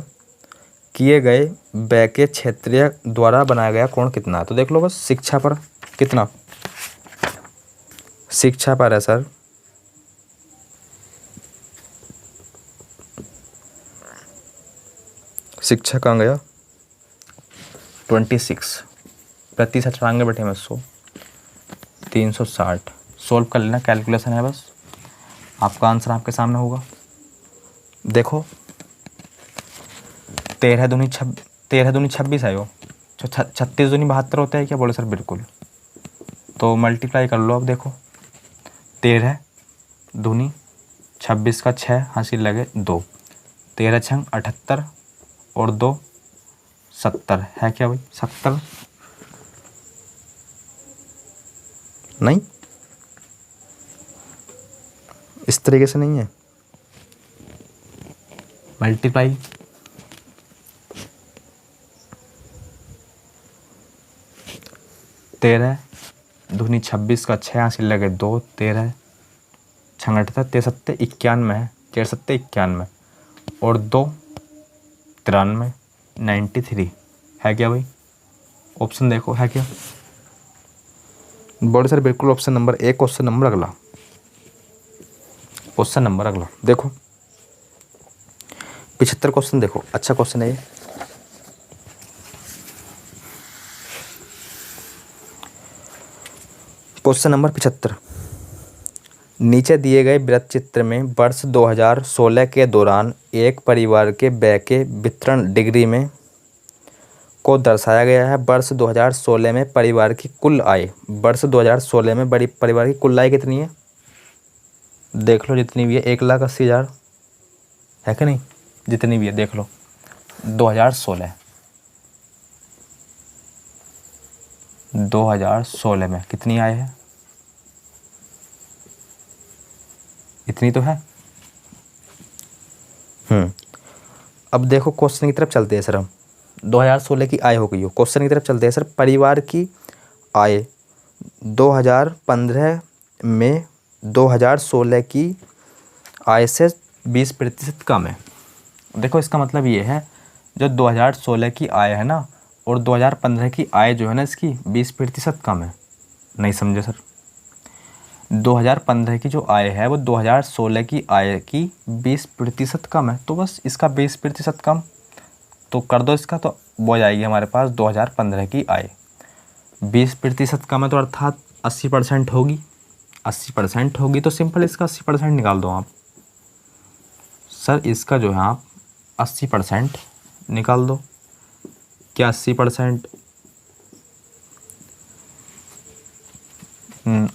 किए गए व्यय के क्षेत्रीय द्वारा बनाया गया कोण कितना है। तो देख लो बस शिक्षा पर कितना, शिक्षा पर है सर शिक्षा कहाँ गया 26, प्रतिशत 98/100, 360। सोल्व कर लेना, कैलकुलेशन है बस, आपका आंसर आपके सामने होगा। देखो 13 दूनी 26 है वो, 36 दूनी 72 होता है क्या, बोले सर बिल्कुल। तो मल्टीप्लाई कर लो, अब देखो 13 दूनी 26 का 6 हासिल लगे 2, 13 छंग 78 और 2 70 है क्या भाई, 70 नहीं, इस तरीके से नहीं है। मल्टीप्लाई तेरह दूनी 26 का 6 हासिल लगे 2, 13 छंग 78, 73 91 है, 47 91 और 2 93 93 है क्या भाई। ऑप्शन देखो है क्या, बोले सर बिल्कुल ऑप्शन नंबर 1। क्वेश्चन नंबर अगला, क्वेश्चन नंबर अगला देखो 75 क्वेश्चन, देखो अच्छा क्वेश्चन है ये। क्वेश्चन नंबर 75, नीचे दिए गए वृत्त चित्र में वर्ष 2016 के दौरान एक परिवार के व्यय के वितरण डिग्री में को दर्शाया गया है। वर्ष 2016 में परिवार की कुल आय, वर्ष 2016 में बड़ी परिवार की कुल आय कितनी है, देख लो जितनी भी है, 1,80,000 है कि नहीं, जितनी भी है देख लो। 2016 में कितनी आय है, इतनी तो है। अब देखो क्वेश्चन की तरफ चलते हैं सर हम, 2016 की आय हो गई हो, क्वेश्चन की तरफ चलते हैं सर। परिवार की आय 2015 में 2016 की आय से 20% कम है। देखो इसका मतलब ये है, जो 2016 की आय है ना और 2015 की आय जो है ना इसकी 20% कम है। नहीं समझे सर, 2015 की जो आय है वो 2016 की आय की 20% कम है, तो बस इसका 20% कम तो कर दो इसका, तो वो जाएगी हमारे पास 2015 की आय 20% कम है, तो अर्थात 80% होगी। 80% होगी तो सिंपल इसका 80% निकाल दो आप। सर इसका जो है आप 80% निकाल दो। क्या 80%,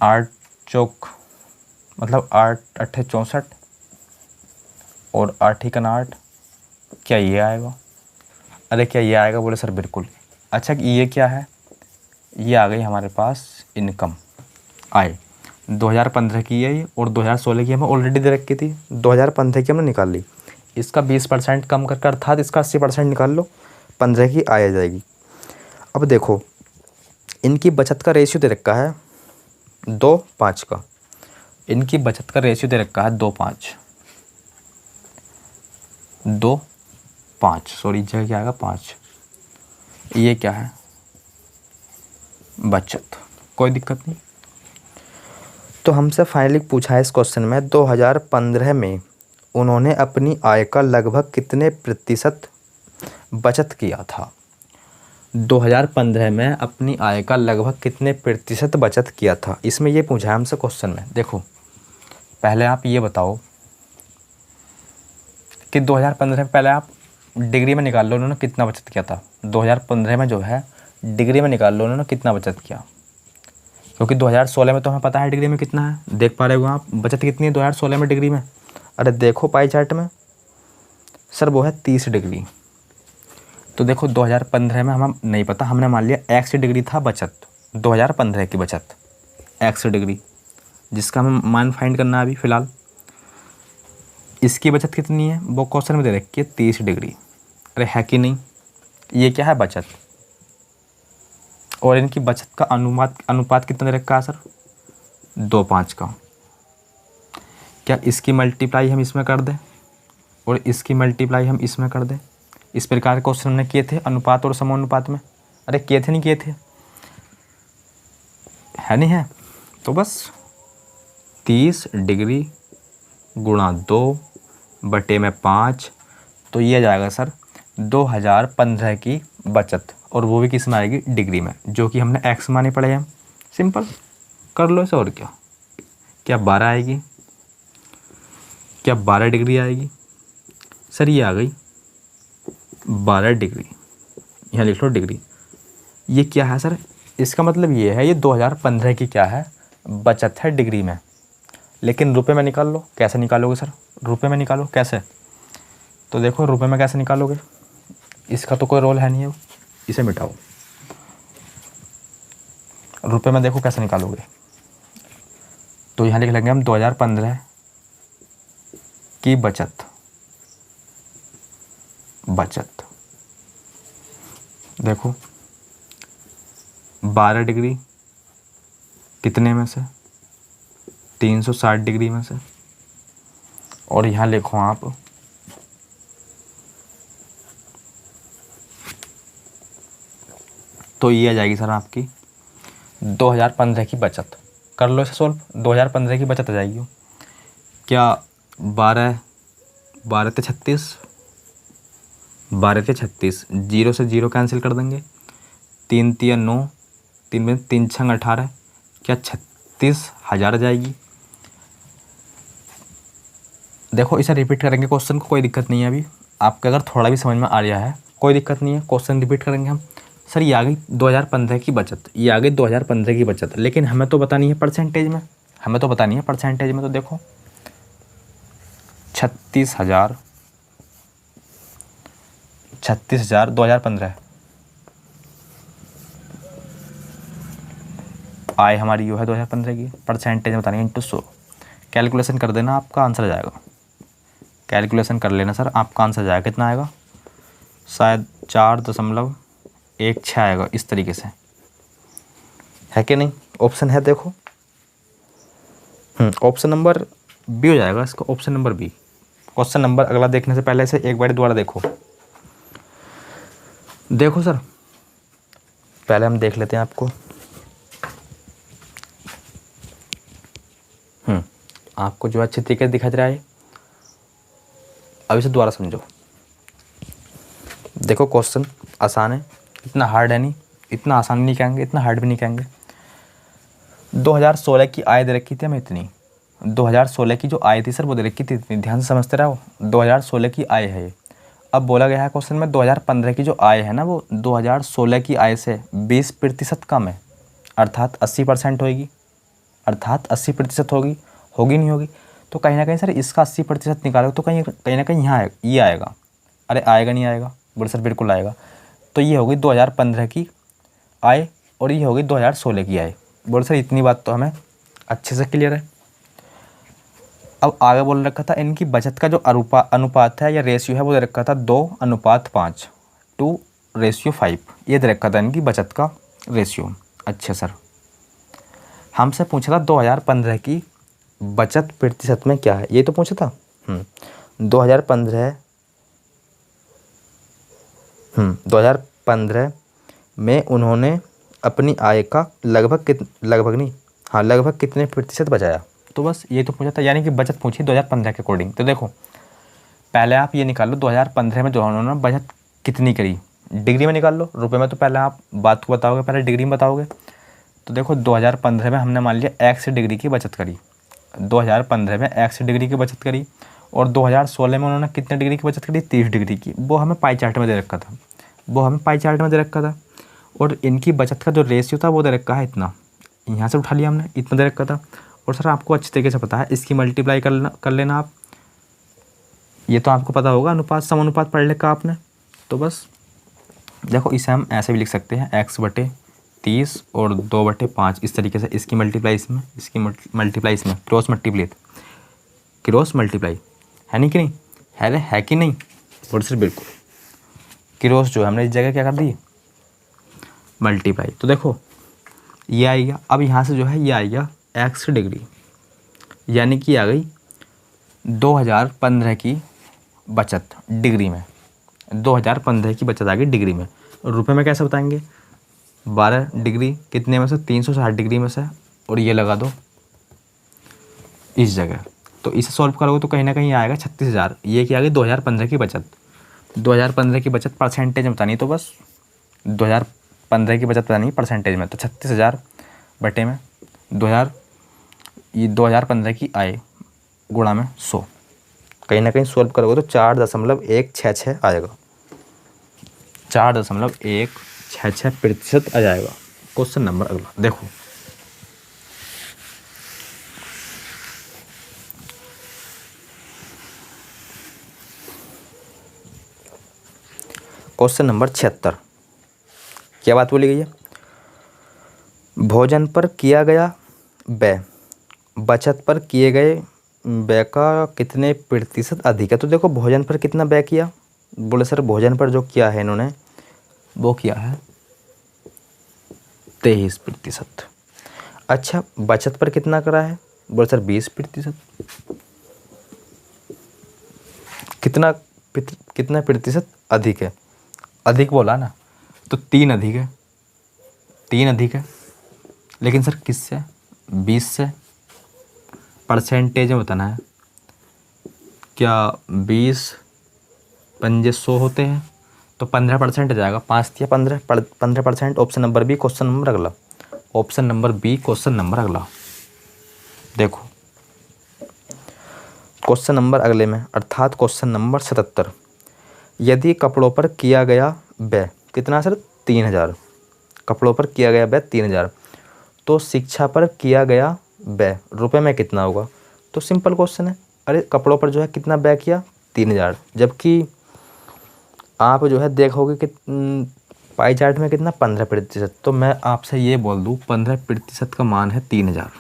8 चौक मतलब 8 अट्ठे 64 और 8 ही कना 8, क्या ये आएगा, अरे क्या ये आएगा, बोले सर बिल्कुल। अच्छा ये क्या है, ये आ गई हमारे पास इनकम आय, 2015 की है ये और 2016 की हमें ऑलरेडी दे रखी थी, 2015 की हमने निकाल ली। इसका 20% कम करके अर्थात इसका 80% निकाल लो, 15 की आय आ जाएगी। अब देखो इनकी बचत का रेशियो दे रखा है 2:5 का, इनकी बचत का रेशियो दे रखा है 2:5, 2:5 सॉरी जगह क्या आएगा 5। ये क्या है बचत, कोई दिक्कत नहीं। तो हमसे फाइनली पूछा है इस क्वेश्चन में 2015 में उन्होंने अपनी आय का लगभग कितने प्रतिशत बचत किया था। 2015 में अपनी आय का लगभग कितने प्रतिशत बचत किया था, इसमें ये पूछा है हमसे क्वेश्चन में। देखो पहले आप ये बताओ कि 2015 में पहले आप डिग्री में निकाल लो उन्होंने कितना बचत किया था। 2015 में जो है डिग्री में निकाल लो उन्होंने कितना बचत किया, क्योंकि 2016 में तो हमें पता है डिग्री में कितना है। देख पा रहे हो आप बचत कितनी है 2016 में डिग्री में? अरे देखो पाई चार्ट में सर, वो है 30 डिग्री। तो देखो 2015 में हमें नहीं पता, हमने मान लिया x डिग्री था बचत, 2015 की बचत x डिग्री, जिसका हमें मान फाइंड करना है अभी फ़िलहाल। इसकी बचत कितनी है वो क्वेश्चन में दे रखी है 30 डिग्री। अरे है कि नहीं, ये क्या है बचत, और इनकी बचत का अनुपात कितना दे रखा है सर, 2:5 का। क्या इसकी मल्टीप्लाई हम इसमें कर दें और इसकी मल्टीप्लाई हम इसमें कर दें? इस प्रकार के क्वेश्चन हमने किए थे अनुपात और समानुपात में। अरे किए थे नहीं किए थे, है नहीं है? तो बस 30 डिग्री गुणा 2/5, तो ये आ जाएगा सर 2015 की बचत, और वो भी किस में आएगी, डिग्री में, जो कि हमने x माने पड़े हैं। सिंपल कर लो इसे, और क्या। क्या 12 आएगी, क्या 12 डिग्री आएगी सर? ये आ गई 12 डिग्री, यहाँ लिख लो डिग्री। ये क्या है सर, इसका मतलब ये है ये 2015 की क्या है, बचत है डिग्री में। लेकिन रुपए में निकाल लो, कैसे निकालोगे सर? रुपए में निकालो कैसे? तो देखो रुपए में कैसे निकालोगे, इसका तो कोई रोल है नहीं है, इसे मिटाओ। रुपए में देखो कैसे निकालोगे, तो यहाँ लिख लेंगे हम 2015 की बचत। देखो 12 डिग्री कितने में से, 360 डिग्री में से, और यहाँ लिखो आप तो ये आ जाएगी सर आपकी 2015 की बचत। कर लो इसे सोल्व, 2015 की बचत आ जाएगी। क्या 12 × 36, 12 × 36, 0 से 0 कैंसिल कर देंगे, 3 × 3 = 9, 3 में 3 × 6 = 18, क्या 36,000 आ जाएगी। देखो इसे रिपीट करेंगे क्वेश्चन को, कोई दिक्कत नहीं है। अभी आपके अगर थोड़ा भी समझ में आ रहा है कोई दिक्कत नहीं है, क्वेश्चन रिपीट करेंगे हम। सर ये आ गई 2015 की बचत, ये आ गई 2015 की बचत, लेकिन हमें तो बतानी है परसेंटेज में, हमें तो बतानी है परसेंटेज में। तो देखो 36,000 2015 आय हमारी यो है 2015 की, परसेंटेज में बतानी है इंटू 100। कैलकुलेशन कर देना, आपका आंसर आ जाएगा। कैलकुलेशन कर लेना सर, आपका आंसर जाएगा कितना आएगा, शायद 4.16 आएगा, इस तरीके से, है कि नहीं? ऑप्शन है देखो, ऑप्शन नंबर बी हो जाएगा इसका, option number B. Question number अगला देखने से पहले से एक बार दोबारा देखो। देखो सर पहले हम देख लेते हैं आपको, आपको जो अच्छे तरीके से दिखा रहा है, अब इसे दोबारा समझो। देखो क्वेश्चन आसान है, इतना हार्ड है नहीं, इतना आसान नहीं कहेंगे, इतना हार्ड भी नहीं कहेंगे। 2016 की आय दे रखी थी हमें इतनी, 2016 की जो आय थी सर वो दे रखी थी इतनी, ध्यान से समझते रहो, 2016 की आय है ये। अब बोला गया है क्वेश्चन में 2015 की जो आय है ना वो 2016 की आय से 20% कम है, अर्थात 80% होगी, अर्थात 80% होगी, होगी नहीं होगी? तो कहीं ना कहीं सर इसका 80% निकालो तो कहीं ना कहीं यहाँ ये आएगा। अरे आएगा नहीं आएगा? बोले सर बिल्कुल आएगा। तो ये होगी 2015 की आय और ये होगी 2016 की आय। बोले सर इतनी बात तो हमें अच्छे से क्लियर है। अब आगे बोल रखा था इनकी बचत का जो अनुपात है या रेशियो है वो दे रखा था 2:5, 2:5, ये दे रखा था इनकी बचत का रेशियो। अच्छा सर हमसे पूछा था 2015 की बचत प्रतिशत में क्या है, ये तो पूछा था। 2015 में उन्होंने अपनी आय का लगभग कितने प्रतिशत बचाया, तो बस ये तो पूछा था, यानी कि बचत पूछी 2015 के अकॉर्डिंग। तो देखो पहले आप ये निकाल लो 2015 में जो उन्होंने बचत कितनी करी, डिग्री में निकाल लो, रुपए में तो पहले आप बात को बताओगे, पहले डिग्री में बताओगे। तो देखो 2015 में हमने मान लिया x डिग्री की बचत करी, 2015 में x डिग्री की बचत करी, और 2016 में उन्होंने कितने डिग्री की बचत करी, 30 डिग्री की। वो हमें पाई चार्ट में दे रखा था, और इनकी बचत का जो रेशियो था वो दे रखा है इतना, यहाँ से उठा लिया हमने, इतना दे रखा था। और सर आपको अच्छी तरीके से पता है, इसकी मल्टीप्लाई कर लेना आप, ये तो आपको पता होगा, अनुपात समानुपात पढ़ लिखा आपने। तो बस देखो, इसे हम ऐसे भी लिख सकते हैं, x/30 और 2/5 इस तरीके से। इसकी मल्टीप्लाई इसमें, इसकी मल्टीप्लाई इसमें, क्रॉस मल्टीप्लाई है नहीं कि नहीं, है कि नहीं, बोल सर बिल्कुल। क्रॉस जो है हमने इस जगह क्या कर दी, मल्टीप्लाई। तो देखो ये आएगा, अब यहाँ से जो है ये आएगा x डिग्री, यानी कि आ गई 2015 की बचत डिग्री में, 2015 की बचत आ गई डिग्री में। रुपए में कैसे बताएंगे, 12 डिग्री कितने में से, 360 डिग्री में से, और ये लगा दो इस जगह। तो इसे सॉल्व करोगे तो कहीं ना कहीं आएगा 36,000। ये क्या आ गई 2015 की बचत, 2015 की बचत परसेंटेज में बतानी, तो बस 2015 की बचत बतानी परसेंटेज में, तो 36,000 बटे में 2015 की आय गुणा में 100। कहीं ना कहीं सॉल्व करोगे तो 4.166 आएगा, 4.166% आ जाएगा। क्वेश्चन नंबर अगला देखो, क्वेश्चन नंबर 76। क्या बात बोली गई है, भोजन पर किया गया व्यय बचत पर किए गए व्यय का कितने प्रतिशत अधिक है। तो देखो भोजन पर कितना व्यय किया, बोले सर भोजन पर जो किया है इन्होंने वो किया है 23%। अच्छा बचत पर कितना करा है, बोले सर 20%। कितना प्रतिशत अधिक है, अधिक बोला ना, तो 3 अधिक है, लेकिन सर किससे, 20 से। परसेंटेज में बताना है, क्या 20 पंजे 100 होते हैं, तो 15% जाएगा, 5 या 15%। Option number B question number अगला, option number B question number अगला देखो, क्वेश्चन नंबर अगले में अर्थात क्वेश्चन नंबर 77। यदि कपड़ों पर किया गया व्यय कितना सर, 3,000, कपड़ों पर किया गया व्यय 3,000, तो शिक्षा पर किया गया व्यय रुपए में कितना होगा। तो सिंपल क्वेश्चन है, अरे कपड़ों पर जो है कितना व्यय किया, 3,000, जबकि आप जो है देखोगे कि पाई चार्ट में कितना 15%। तो मैं आपसे ये बोल दूँ 15% का मान है 3,000,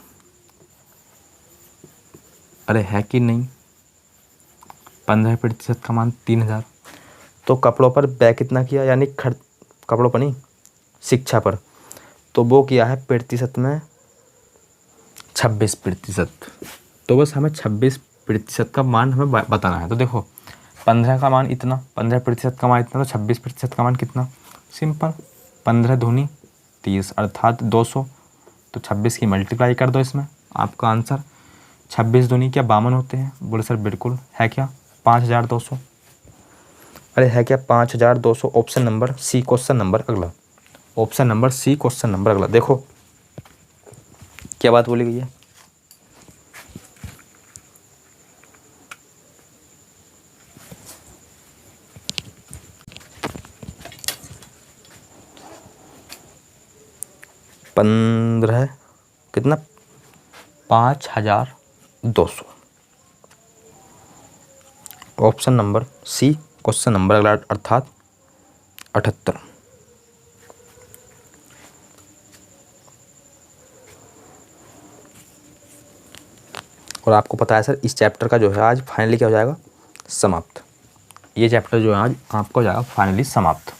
अरे है कि नहीं, 15% का मान 3,000। तो कपड़ों पर व्यय कितना किया, यानी कपड़ों पर नहीं, शिक्षा पर, तो वो किया है प्रतिशत में 26%। तो बस हमें 26% का मान हमें बताना है। तो देखो 15 का मान इतना, 15% का मान इतना, तो 26% का मान कितना, सिंपल 15 दूनी 30 अर्थात 200। तो 26 की मल्टीप्लाई कर दो इसमें, आपका आंसर 26 दूनी क्या 52 होते हैं, बोले सर बिल्कुल, है क्या 5,200, अरे है क्या 5,200। Option number C question number अगला, option number C question number अगला देखो क्या बात बोली गई है, पंद्रह कितना 5,200। Option number C question number अगला अर्थात 78। और आपको पता है सर इस चैप्टर का जो है आज फाइनली क्या हो जाएगा, समाप्त। ये चैप्टर जो है आज आपको हो जाएगा फाइनली समाप्त,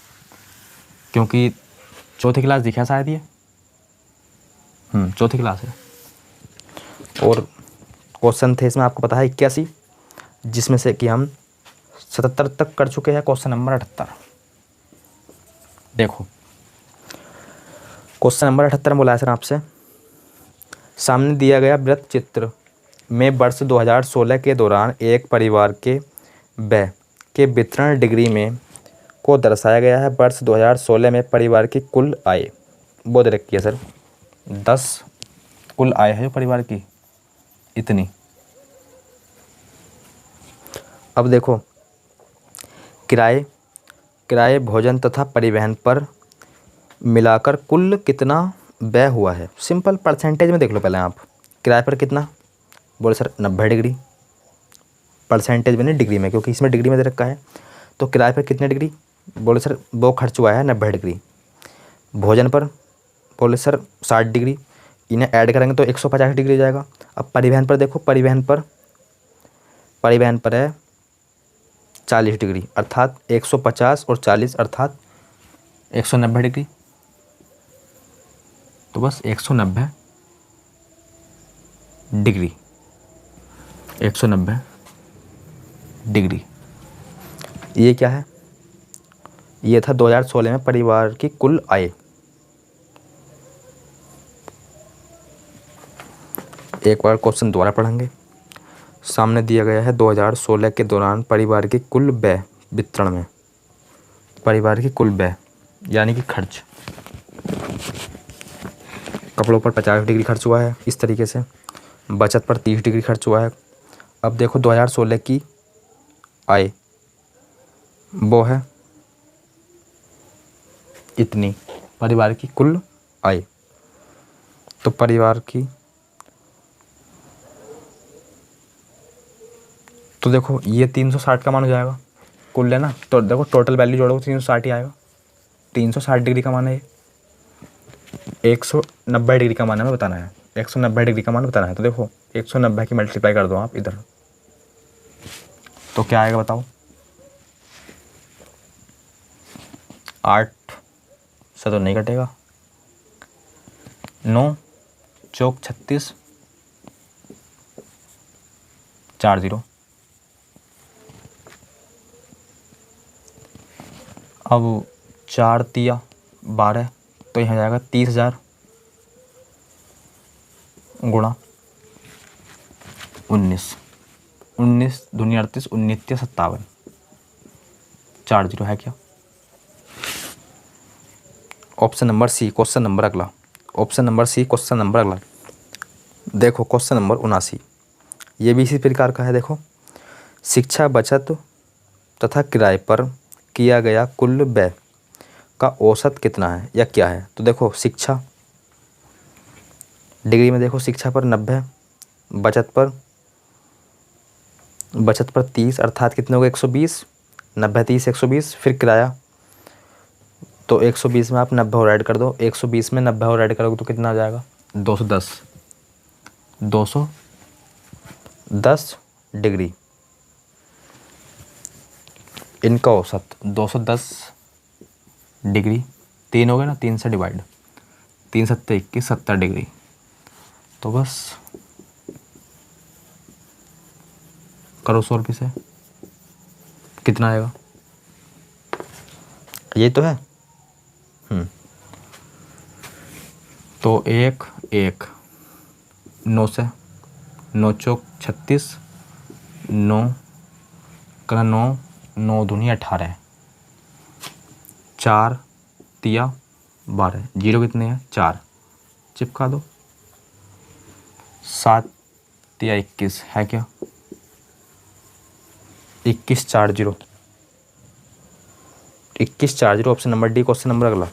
क्योंकि चौथी क्लास दिखा शायद ये, चौथी क्लास है। और क्वेश्चन थे इसमें आपको पता है 81, जिसमें से कि हम 77 तक कर चुके हैं। क्वेश्चन नंबर 78 देखो, क्वेश्चन नंबर 78 में बोला है सर आपसे, सामने दिया गया वृत्त चित्र में वर्ष 2016 के दौरान एक परिवार के व्यय के वितरण डिग्री में को दर्शाया गया है। वर्ष 2016 में परिवार की कुल आय वो दे रखी है सर 10, कुल आय है परिवार की इतनी, अब देखो किराए भोजन तथा परिवहन पर मिलाकर कुल कितना व्यय हुआ है। सिंपल परसेंटेज में देख लो पहले आप। किराए पर कितना, बोले सर 90 डिग्री। परसेंटेज में नहीं डिग्री में, क्योंकि इसमें डिग्री में दे रखा है। तो किराए पर कितने डिग्री, बोले सर वो खर्च हुआ है 90 डिग्री। भोजन पर बोले सर 60 डिग्री। इन्हें ऐड करेंगे तो 150 डिग्री हो जाएगा। अब परिवहन पर देखो, परिवहन पर है 40 डिग्री, अर्थात 150 और 40 अर्थात 190 डिग्री। तो बस 190 डिग्री, 190 डिग्री। ये क्या है, ये था 2016 में परिवार की कुल आय। एक बार क्वेश्चन दोबारा पढ़ेंगे। सामने दिया गया है 2016 के दौरान परिवार की कुल व्यय वितरण में, परिवार की कुल व्यय यानी कि खर्च। कपड़ों पर 50 डिग्री खर्च हुआ है इस तरीके से, बचत पर 30 डिग्री खर्च हुआ है। अब देखो 2016 की आय वो है इतनी, परिवार की कुल आय। तो परिवार की, तो देखो ये 360 का मान हो जाएगा कुल है ना। तो देखो टोटल वैल्यू जोड़ो 360 ही आएगा। 360 डिग्री का मान है, 190 डिग्री का मान हमें बताना है, 190 डिग्री का मान बताना है। तो देखो 190 की मल्टीप्लाई कर दो आप इधर, तो क्या आएगा बताओ। 8 से तो नहीं कटेगा, 9 चौक 36, 4 0। अब 4 तिया 12, तो यहाँ जाएगा 30,000 गुणा 19, 19 दूनी 38, 19 तिया 57, 4 0 है क्या। Option number C question number अगला, option number C question number अगला। देखो क्वेश्चन नंबर 79, ये भी इसी प्रकार का है। देखो शिक्षा बचत तथा किराए पर किया गया कुल व्यय का औसत कितना है या क्या है। तो देखो शिक्षा डिग्री में देखो, शिक्षा पर 90, बचत पर 30 अर्थात कितने हो गए 120, 90 30 120, फिर किराया तो 120 में आप 90 और ऐड कर दो, 120 में 90 और ऐड करोगे तो कितना आ जाएगा 210, 210 डिग्री। इनका औसत 210 डिग्री, 3 हो गए ना, 3 से डिवाइड, 3 सत्ते 21, 70 डिग्री। तो बस करो 100 रुपये से, कितना आएगा, ये तो है। तो 1 1 9 से 9 चौक 36, 9 का 9 9 दूनी 18, 4 तिया 12, जीरो कितने हैं 4, चिपका दो, 7 तिया 21 है क्या, 21 4 0, 21 4 0। Option number D question number अगला,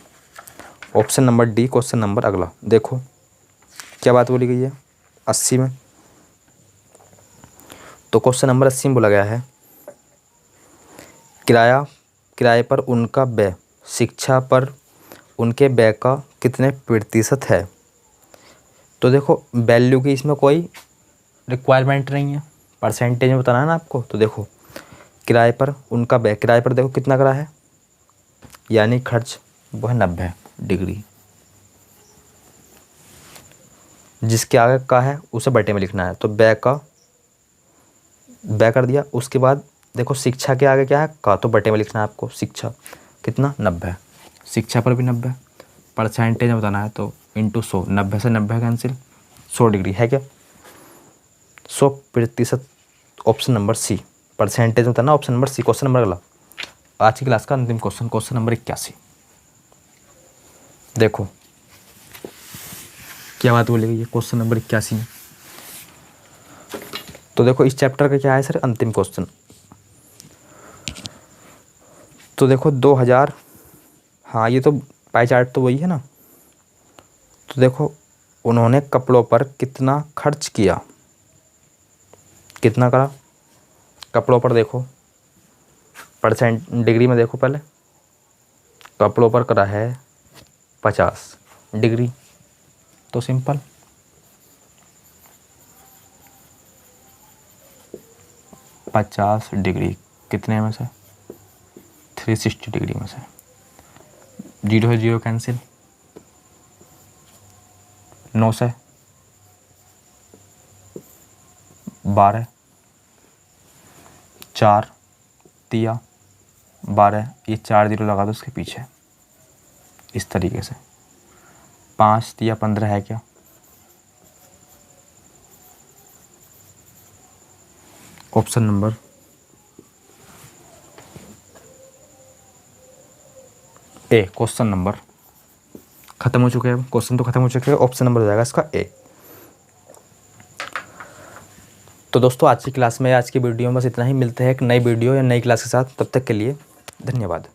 option number D question number अगला। देखो क्या बात बोली गई है 80 में। तो क्वेश्चन नंबर 80 में बोला गया है किराए पर उनका व्यय शिक्षा पर उनके व्यय का कितने प्रतिशत है। तो देखो वैल्यू की इसमें कोई रिक्वायरमेंट नहीं है, परसेंटेज में बताना है ना आपको। तो देखो किराए पर उनका व्यय, किराए पर देखो कितना करा है, यानी खर्च वो है 90 डिग्री। जिसके आगे का है उसे बटे में लिखना है, तो व्यय कर दिया। उसके बाद देखो शिक्षा के आगे क्या है का, तो बटे में लिखना है आपको। शिक्षा कितना 90, शिक्षा पर भी 90, परसेंटेज में बताना है तो इंटू 100, 90 से 90 कैंसिल, 100 डिग्री है क्या, 100%। ऑप्शन नंबर सी परसेंटेज में बताना, option number C question number अगला। आज की क्लास का अंतिम क्वेश्चन, क्वेश्चन नंबर 81। देखो क्या बात बोली गई है क्वेश्चन नंबर 81 में। तो देखो इस चैप्टर का क्या है सर, अंतिम क्वेश्चन। तो देखो 2000, हाँ ये तो पाई चार्ट तो वही है ना। तो देखो उन्होंने कपड़ों पर कितना खर्च किया, कितना करा कपड़ों पर, देखो परसेंट डिग्री में देखो पहले, कपड़ों पर करा है 50 डिग्री, तो सिंपल 50 डिग्री कितने में से, 360 डिग्री में से, 0 है 0 कैंसिल, 9 से 12, 4 तिया 12, ये 4 0 लगा दो उसके पीछे इस तरीके से, 5 तिया 15 है क्या, option number A, question number खत्म हो चुके हैं, क्वेश्चन तो खत्म हो चुके हैं, ऑप्शन नंबर हो जाएगा इसका ए। तो दोस्तों आज की क्लास में, आज की वीडियो में बस इतना ही। मिलते हैं एक नई वीडियो या नई क्लास के साथ, तब तक के लिए धन्यवाद।